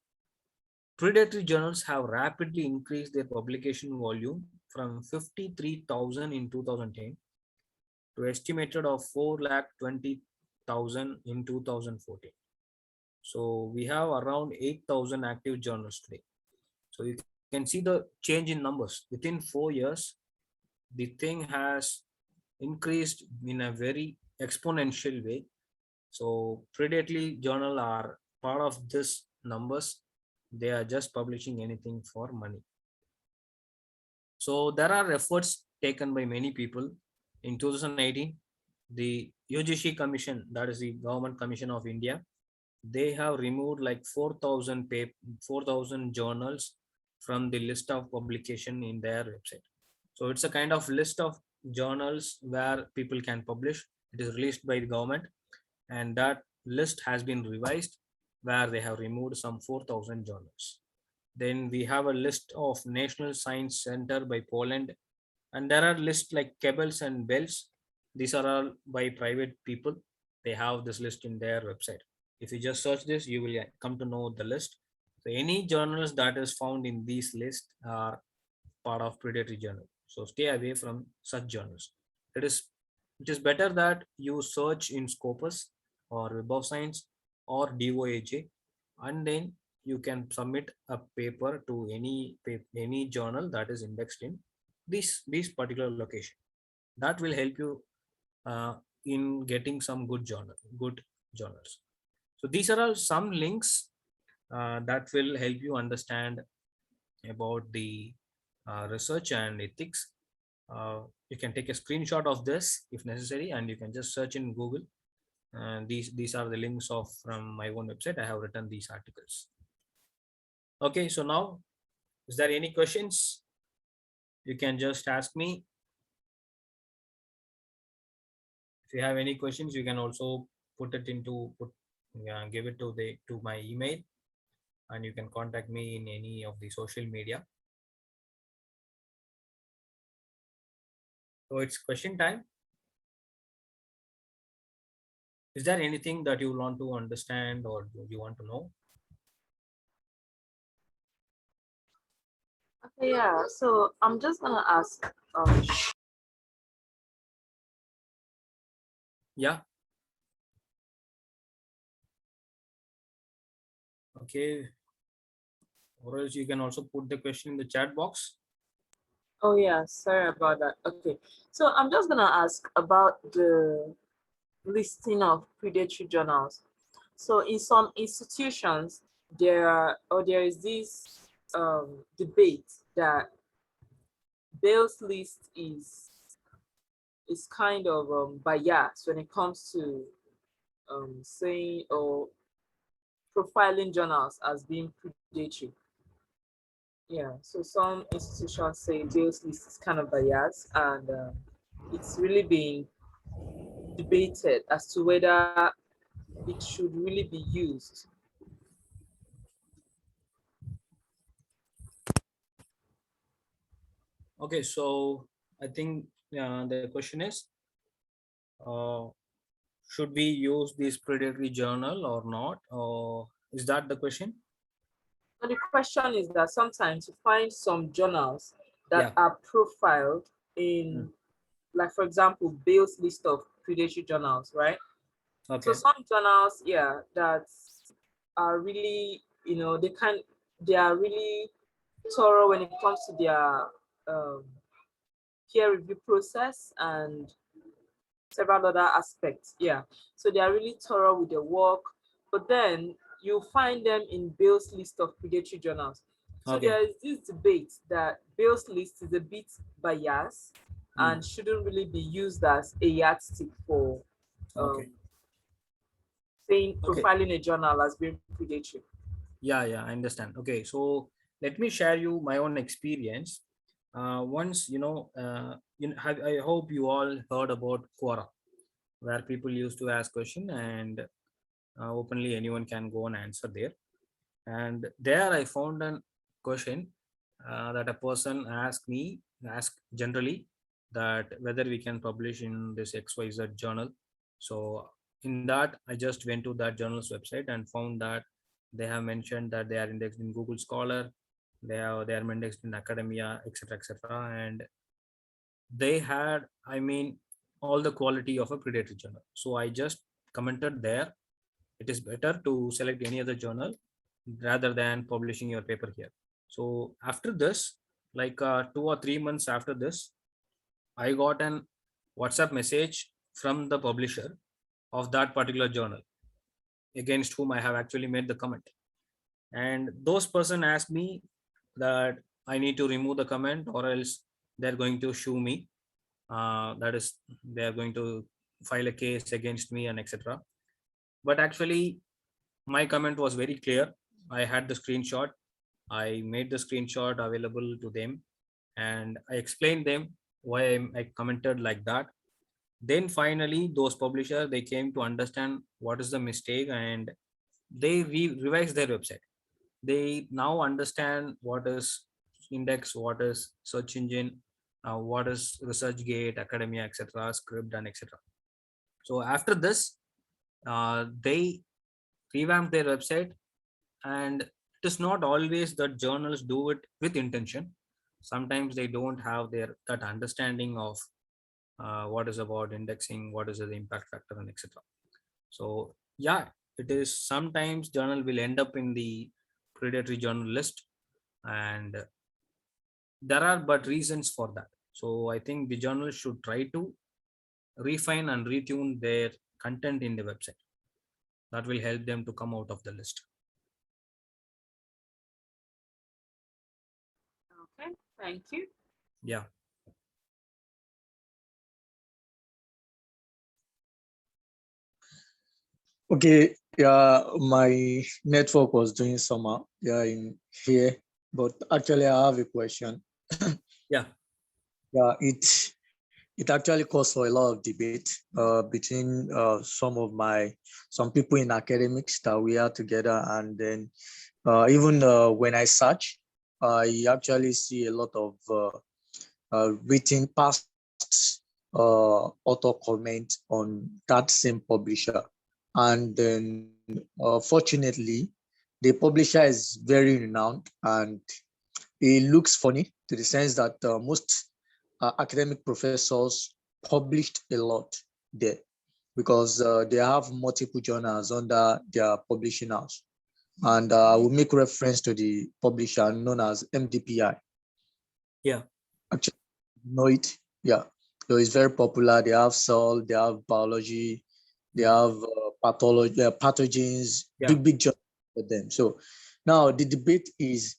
Predatory journals have rapidly increased their publication volume from 53,000 in 2010 to estimated of 420,000 in 2014. So we have around 8,000 active journals today. So you can see the change in numbers within 4 years. The thing has increased in a very exponential way. So predatory journal are part of this numbers. They are just publishing anything for money. So there are efforts taken by many people. In 2018, the UGC Commission, that is the Government Commission of India, they have removed like 4,000 journals from the list of publication in their website. So it's a kind of list of journals where people can publish. It is released by the government, and that list has been revised where they have removed some 4,000 journals. Then we have a list of National Science Center by Poland, and there are lists like Kebbles and Bells. These are all by private people. They have this list in their website. If you just search this, you will come to know the list. So any journals that is found in these lists are part of predatory journal. So stay away from such journals. It is better that you search in Scopus or Web of Science or DOAJ, and then you can submit a paper to any journal that is indexed in this particular location. That will help you in getting some good journals. So these are all some links that will help you understand about the research and ethics. You can take a screenshot of this if necessary, and you can just search in Google. And these are the links of from my own website. I have written these articles. Okay, so now, is there any questions? You can just ask me. If you have any questions, you can also put it into give it to my email, and you can contact me in any of the social media. So it's question time. Is there anything that you want to understand or you want to know? Okay, yeah. So I'm just gonna ask. Yeah. Okay. Or else you can also put the question in the chat box. Oh yeah, sorry about that. Okay, so I'm just gonna ask about the listing of predatory journals. So in some institutions, there is this debate that Bell's list is kind of biased when it comes to saying or profiling journals as being predatory. Yeah, so some institutions say Bell's list is kind of biased, and it's really being debated as to whether it should really be used. Okay, so I think the question is, uh, should we use this predatory journal or not? Or is that the question? And the question is that sometimes you find some journals that Yeah. are profiled in, like for example, Bell's list of predatory journals, right? So Okay. some journals, yeah, that are really, they are really thorough when it comes to their peer review process and several other aspects. Yeah. So they are really thorough with their work, but then you find them in Bell's list of predatory journals. So Okay. there is this debate that Bell's list is a bit biased and shouldn't really be used as a yardstick for Okay. saying Okay. profiling a journal as being predatory. Yeah, I understand. Okay, so let me share you my own experience. Once I hope you all heard about Quora, where people used to ask question, and openly anyone can go and answer there. And there I found a question that a person asked generally, that whether we can publish in this XYZ journal. So in that, I just went to that journal's website and found that they have mentioned that they are indexed in Google Scholar, they are indexed in Academia, etc., etc., and they had, I mean, all the quality of a predatory journal. So I just commented there, it is better to select any other journal rather than publishing your paper here. So after this, like 2 or 3 months after this, I got an WhatsApp message from the publisher of that particular journal against whom I have actually made the comment. And those person asked me that I need to remove the comment or else they're going to sue me. That is, they are going to file a case against me and etc. But actually, my comment was very clear. I had the screenshot. I made the screenshot available to them, and I explained them why I commented like that. Then finally, those publisher, they came to understand what is the mistake, and they revised their website. They now understand what is index, what is search engine, what is researchgate, academia, etc., script, and etc. So after this, they revamped their website, and it is not always that journals do it with intention. Sometimes they don't have their that understanding of what is about indexing, what is the impact factor, and etc. So yeah, it is sometimes journal will end up in the predatory journal list, and there are but reasons for that. So I think the journal should try to refine and retune their content in the website. That will help them to come out of the list. Okay, thank you. Yeah. Okay, yeah, my network was doing somehow, yeah, in here, but actually I have a question. Yeah. Yeah, it actually caused for a lot of debate between some people in academics that we are together, and then even when I search, I actually see a lot of written past author comment on that same publisher. And then fortunately, the publisher is very renowned, and it looks funny to the sense that most academic professors published a lot there because they have multiple journals under their publishing house. And I will make reference to the publisher known as MDPI. Yeah. Actually, you know it. Yeah. So it's very popular. They have cell, they have biology, they have pathology, pathogens, Yeah. big job for them. So now the debate is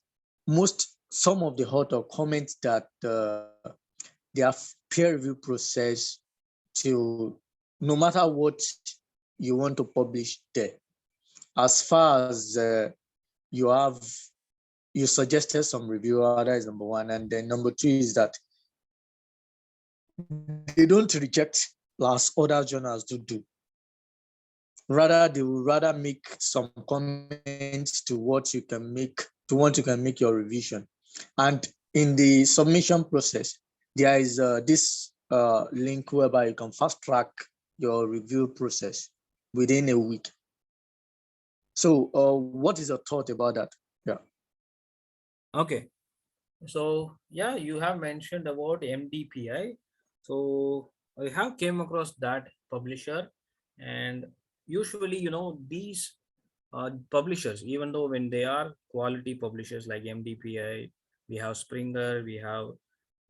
some of the author comments that they have peer review process to no matter what you want to publish there. As far as you suggested some reviewer, that is number one. And then number two is that they don't reject as other journals do. Rather, they will rather make some comments to what you can make, to what you can make your revision. And in the submission process, there is this link whereby you can fast track your review process within a week. So what is your thought about that? Yeah. Okay. So yeah, you have mentioned about MDPI. So I have came across that publisher, and usually, these publishers, even though when they are quality publishers like MDPI, we have Springer, we have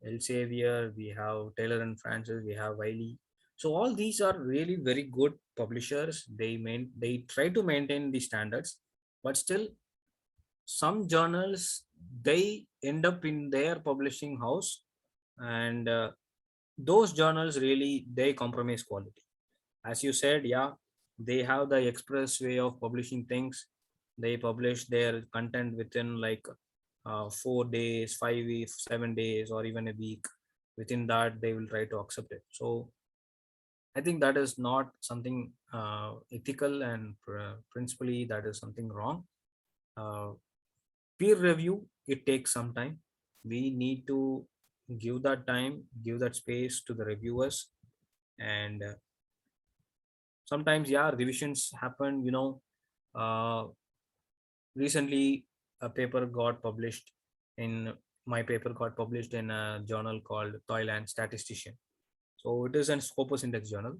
Elsevier, we have Taylor and Francis, we have Wiley. So all these are really very good publishers. They try to maintain the standards, but still some journals, they end up in their publishing house, and those journals really, they compromise quality. As you said, yeah, they have the express way of publishing things. They publish their content within like 4 days, 5 weeks, 7 days, or even a week. Within that, they will try to accept it. So I think that is not something ethical, and principally that is something wrong. uh, Peer review, it takes some time. We need to give that time, give that space to the reviewers. And sometimes, yeah, revisions happen. uh, Recently a paper got published in my paper got published in a journal called Thailand Statistician. So it is an Scopus Index journal.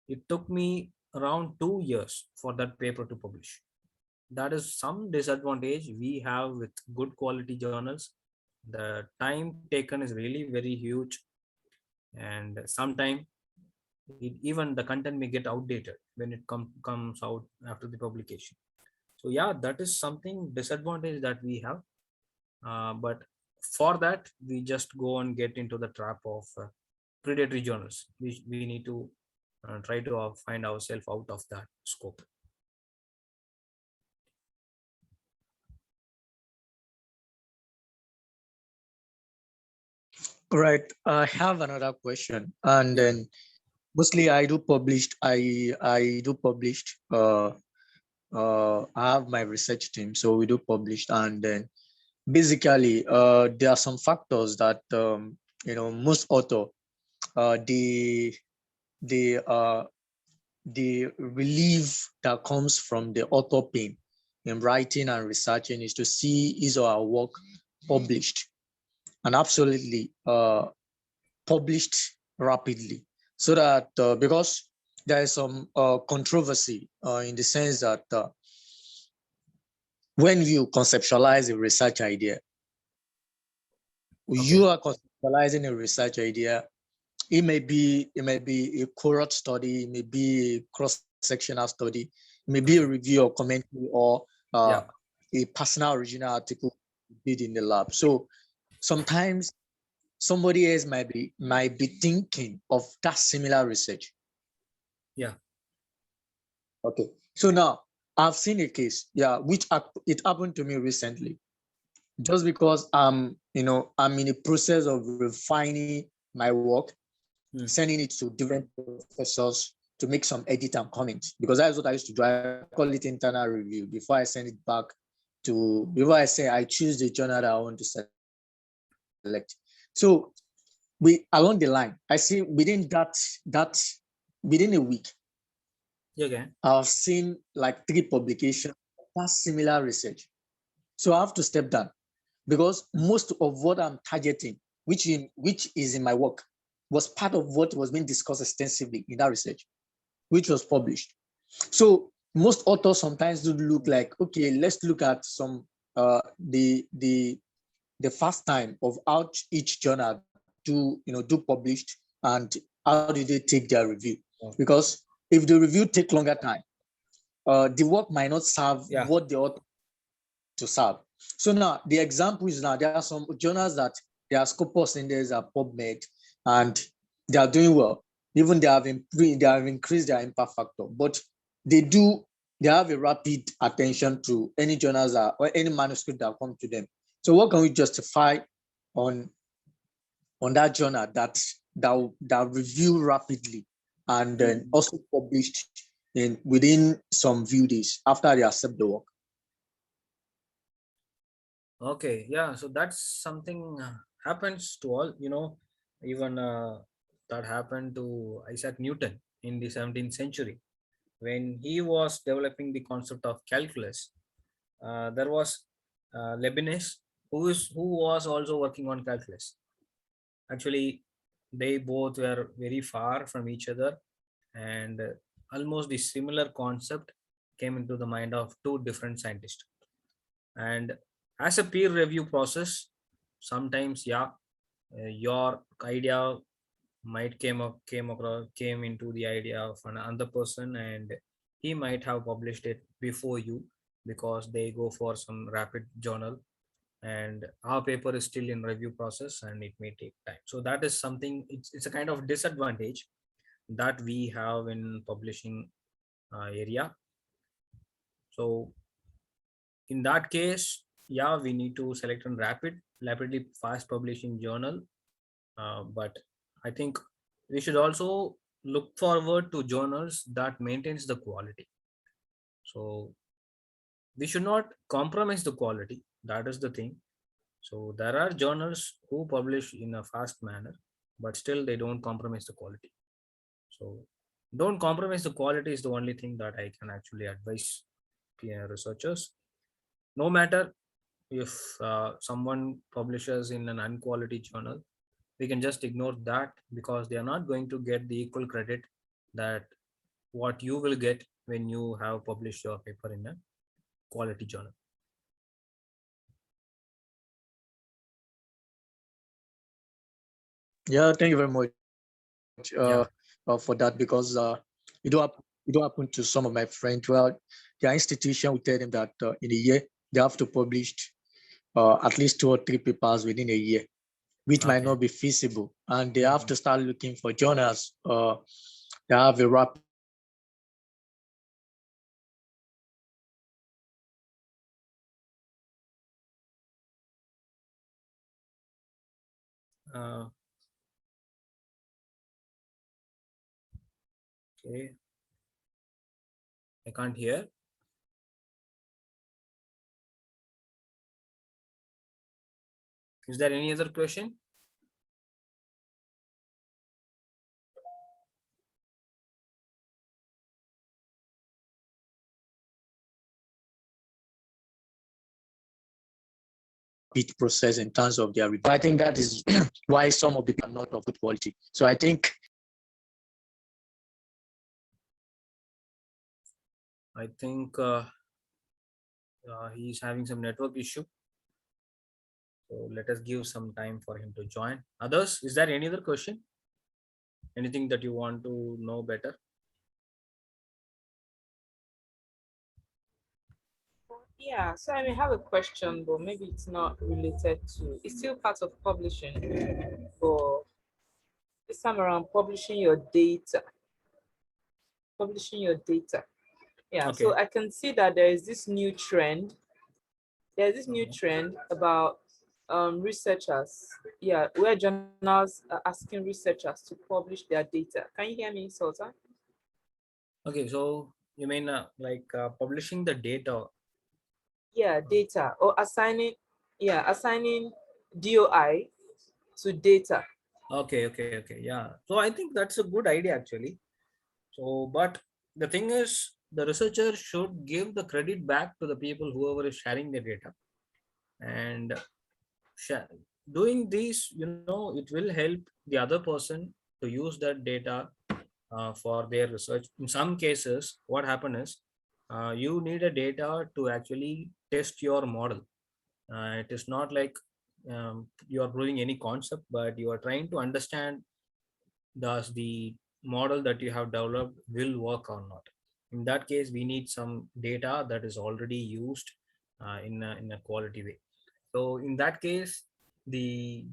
It took me around 2 years for that paper to publish. That is some disadvantage we have with good quality journals. The time taken is really very huge, and sometimes even the content may get outdated when it comes out after the publication. So yeah, that is something disadvantage that we have. But for that, we just go and get into the trap of predatory journals. We need to try to find ourselves out of that scope. Right. I have another question, and then mostly I do published. I do published. I have my research team, so we do published, and then basically, there are some factors that most author, the the uh the relief that comes from the author pain in writing and researching is to see his or her work published, and absolutely published rapidly, so that because there is some controversy in the sense that when you conceptualize a research idea, you are conceptualizing a research idea. It may be a cohort study, it may be a cross-sectional study, it may be a review or commentary, or a personal original article you did in the lab. So sometimes somebody else might be thinking of that similar research. Yeah. Okay. So now I've seen a case, it happened to me recently. Just because I'm in a process of refining my work, sending it to different professors to make some edit and comments, because that's what I used to do. I call it internal review before I send it back to, before I say I choose the journal that I want to select. So we, along the line, I see within within a week, Okay. I've seen like 3 publications, that's similar research. So I have to step down, because most of what I'm targeting, which is in my work, was part of what was being discussed extensively in that research, which was published. So most authors sometimes do look like, okay, let's look at some the first time of how each journal do published, and how do they take their review. Because if the review take longer time, the work might not serve what the author to serve. So now the example is, now there are some journals that their Scopus index are PubMed, and they are doing well. Even they have increased their impact factor, but they have a rapid attention to any journals or any manuscript that come to them. So what can we justify on that journal that review rapidly and then also published within some few days after they accept the work? Okay, yeah, so that's something happens to all, even that happened to Isaac Newton in the 17th century when he was developing the concept of calculus. There was Leibniz who was also working on calculus. Actually, they both were very far from each other, and almost the similar concept came into the mind of two different scientists. And as a peer review process, sometimes your idea might came into the idea of another person, and he might have published it before you because they go for some rapid journal, and our paper is still in review process and it may take time. So that is something, it's a kind of disadvantage that we have in publishing area. So in that case, we need to select a rapidly fast publishing journal. But I think we should also look forward to journals that maintains the quality. So we should not compromise the quality. That is the thing. So there are journals who publish in a fast manner, but still they don't compromise the quality. So don't compromise the quality is the only thing that I can actually advise researchers. No matter if someone publishes in an unquality journal, we can just ignore that because they are not going to get the equal credit that what you will get when you have published your paper in a quality journal. Yeah, thank you very much for that, because it don't happen to some of my friends. Well, their institution will tell them that in a year they have to publish at least 2 or 3 papers within a year, which might not be feasible, and they have to start looking for journals that have a rapid Okay, I can't hear. Is there any other question? process in terms of their review. I think that is why some of them are not of good quality. So I think he's having some network issue. So let us give some time for him to join. Others, is there any other question? Anything that you want to know better? Yeah, so I may have a question, but maybe it's not related to, it's still part of publishing, but this time around publishing your data. Yeah, Okay. so I can see that there is this new trend. There's this new trend about researchers, yeah, where journals are asking researchers to publish their data. Can you hear me, Sultan? Okay, so you mean publishing the data? Yeah, data or assigning, yeah, assigning DOI to data. Okay, yeah. So I think that's a good idea actually. So, but the thing is, the researcher should give the credit back to the people whoever is sharing the data, and sha- doing this, it will help the other person to use that data for their research. In some cases, what happen is you need a data to actually test your model. It is not like you are proving any concept, but you are trying to understand does the model that you have developed will work or not. In that case, we need some data that is already used in a quality way. So in that case, the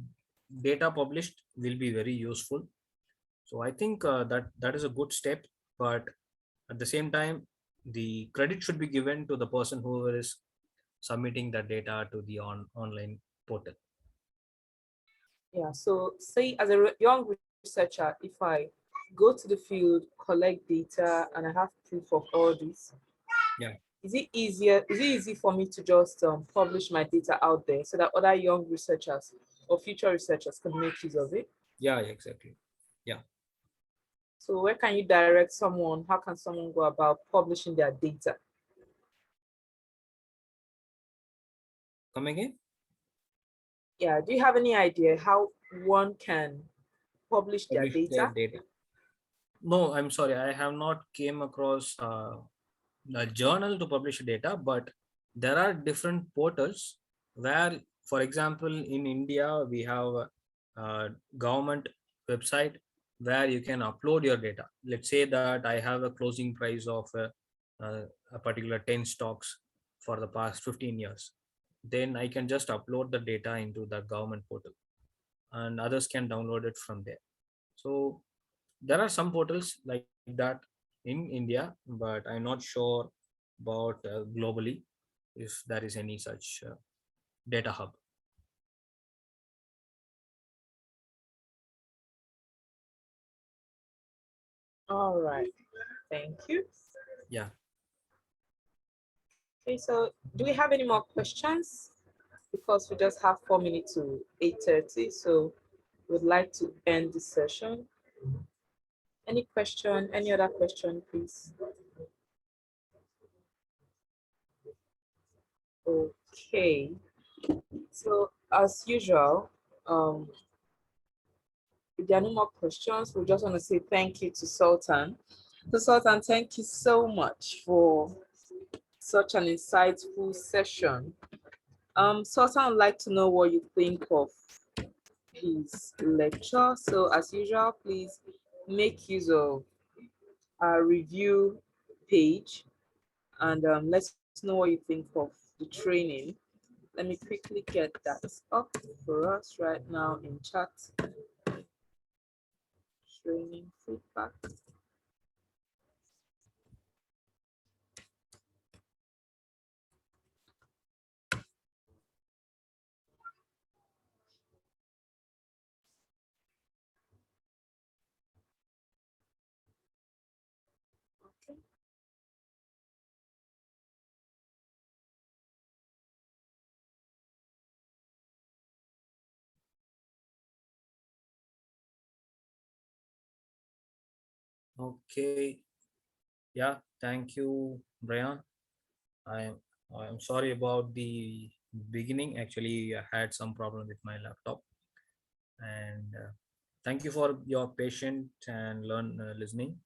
data published will be very useful. So I think that is a good step, but at the same time, the credit should be given to the person who is submitting that data to the online portal. Yeah, so say as a young researcher, if I go to the field, collect data, and I have proof of all this, Yeah, is it easy for me to just publish my data out there so that other young researchers or future researchers can make use of it? yeah, exactly. Yeah. So where can you direct someone? How can someone go about publishing their data? Come again? Yeah, do you have any idea how one can publish their Publish their data? data. No, I'm sorry, I have not came across a journal to publish data, but there are different portals where, for example, in India we have a government website where you can upload your data. Let's say that I have a closing price of a particular 10 stocks for the past 15 years. Then I can just upload the data into the government portal, and others can download it from there. So there are some portals like that in India, but I'm not sure about globally if there is any such data hub. All right, thank you. Yeah. Okay, so do we have any more questions? Because we just have 4 minutes to 8:30, so we'd like to end the session. Any question, any other question, please? Okay, so as usual, if there are no more questions, we just want to say thank you to Sultan. So Sultan, thank you so much for such an insightful session. Sultan would like to know what you think of his lecture. So as usual, please make use of our review page and let us know what you think of the training. Let me quickly get that up for us right now in chat. Training feedback. Okay. Okay. Yeah. Thank you, Brian. I'm I'm sorry about the beginning. Actually, I had some problem with my laptop, and thank you for your patient and learn listening.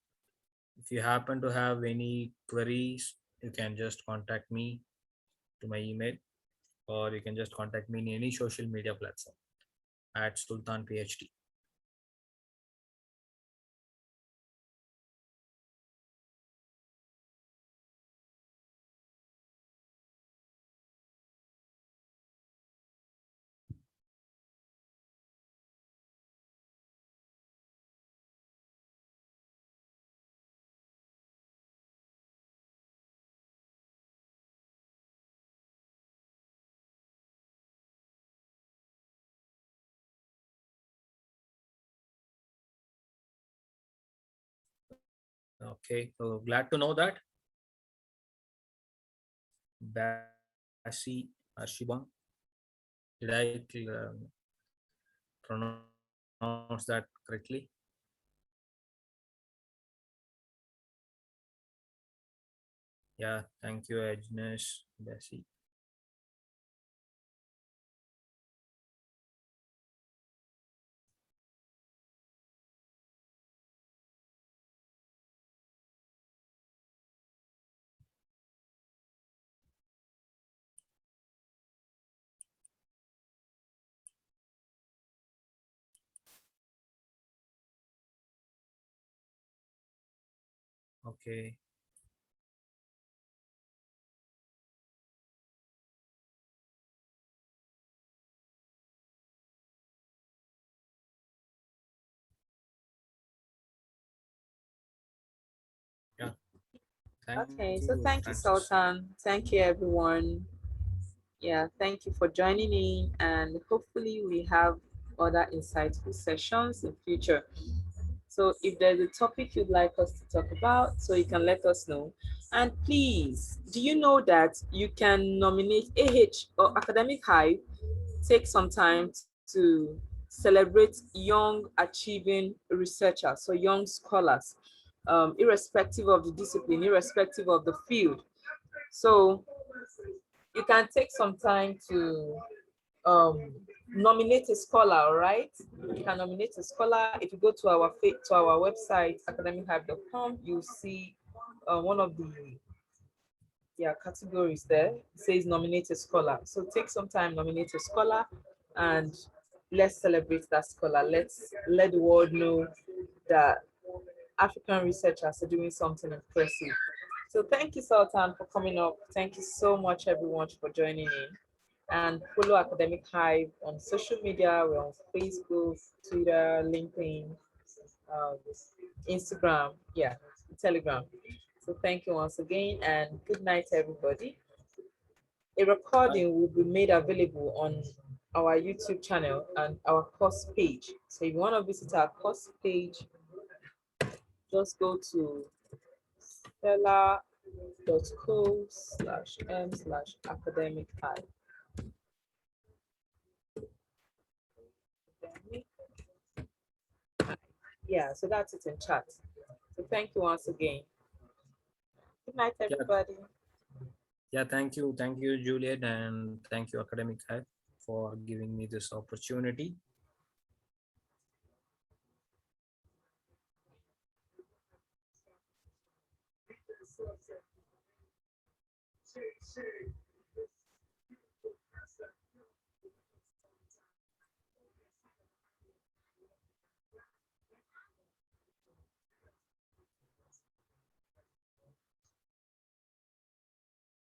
If you happen to have any queries, you can just contact me to my email, or you can just contact me in any social media platform at Sultan PhD. Okay, so glad to know that. Basi Arshibang. Did I pronounce that correctly? Yeah, thank you, Agnes Basi. Okay. Yeah. Thank Okay, so you, thank you, Francis. Sultan. Thank you, everyone. Yeah, thank you for joining in, and hopefully we have other insightful sessions in future. So if there's a topic you'd like us to talk about, so you can let us know. And please, do you know that you can nominate AH or Academic Hive, take some time to celebrate young achieving researchers, so young scholars, irrespective of the discipline, irrespective of the field. So you can take some time to nominate a scholar, all right? You can nominate a scholar. If you go to our website, academichive.com, you'll see one of the categories there. It says nominate a scholar. So take some time, nominate a scholar, and let's celebrate that scholar. Let's let the world know that African researchers are doing something impressive. So thank you, Sultan, for coming up. Thank you so much, everyone, for joining in. And follow Academic Hive on social media. We're on Facebook, Twitter, LinkedIn, um, Instagram, Telegram. So thank you once again, and good night, everybody. A recording will be made available on our YouTube channel and our course page. So if you want to visit our course page, just go to stellar.co/m/academic hive. Yeah, so that's it in chat. So thank you once again. Good night, Yeah, everybody. yeah, thank you, Juliet, and thank you, Academic Hive, for giving me this opportunity.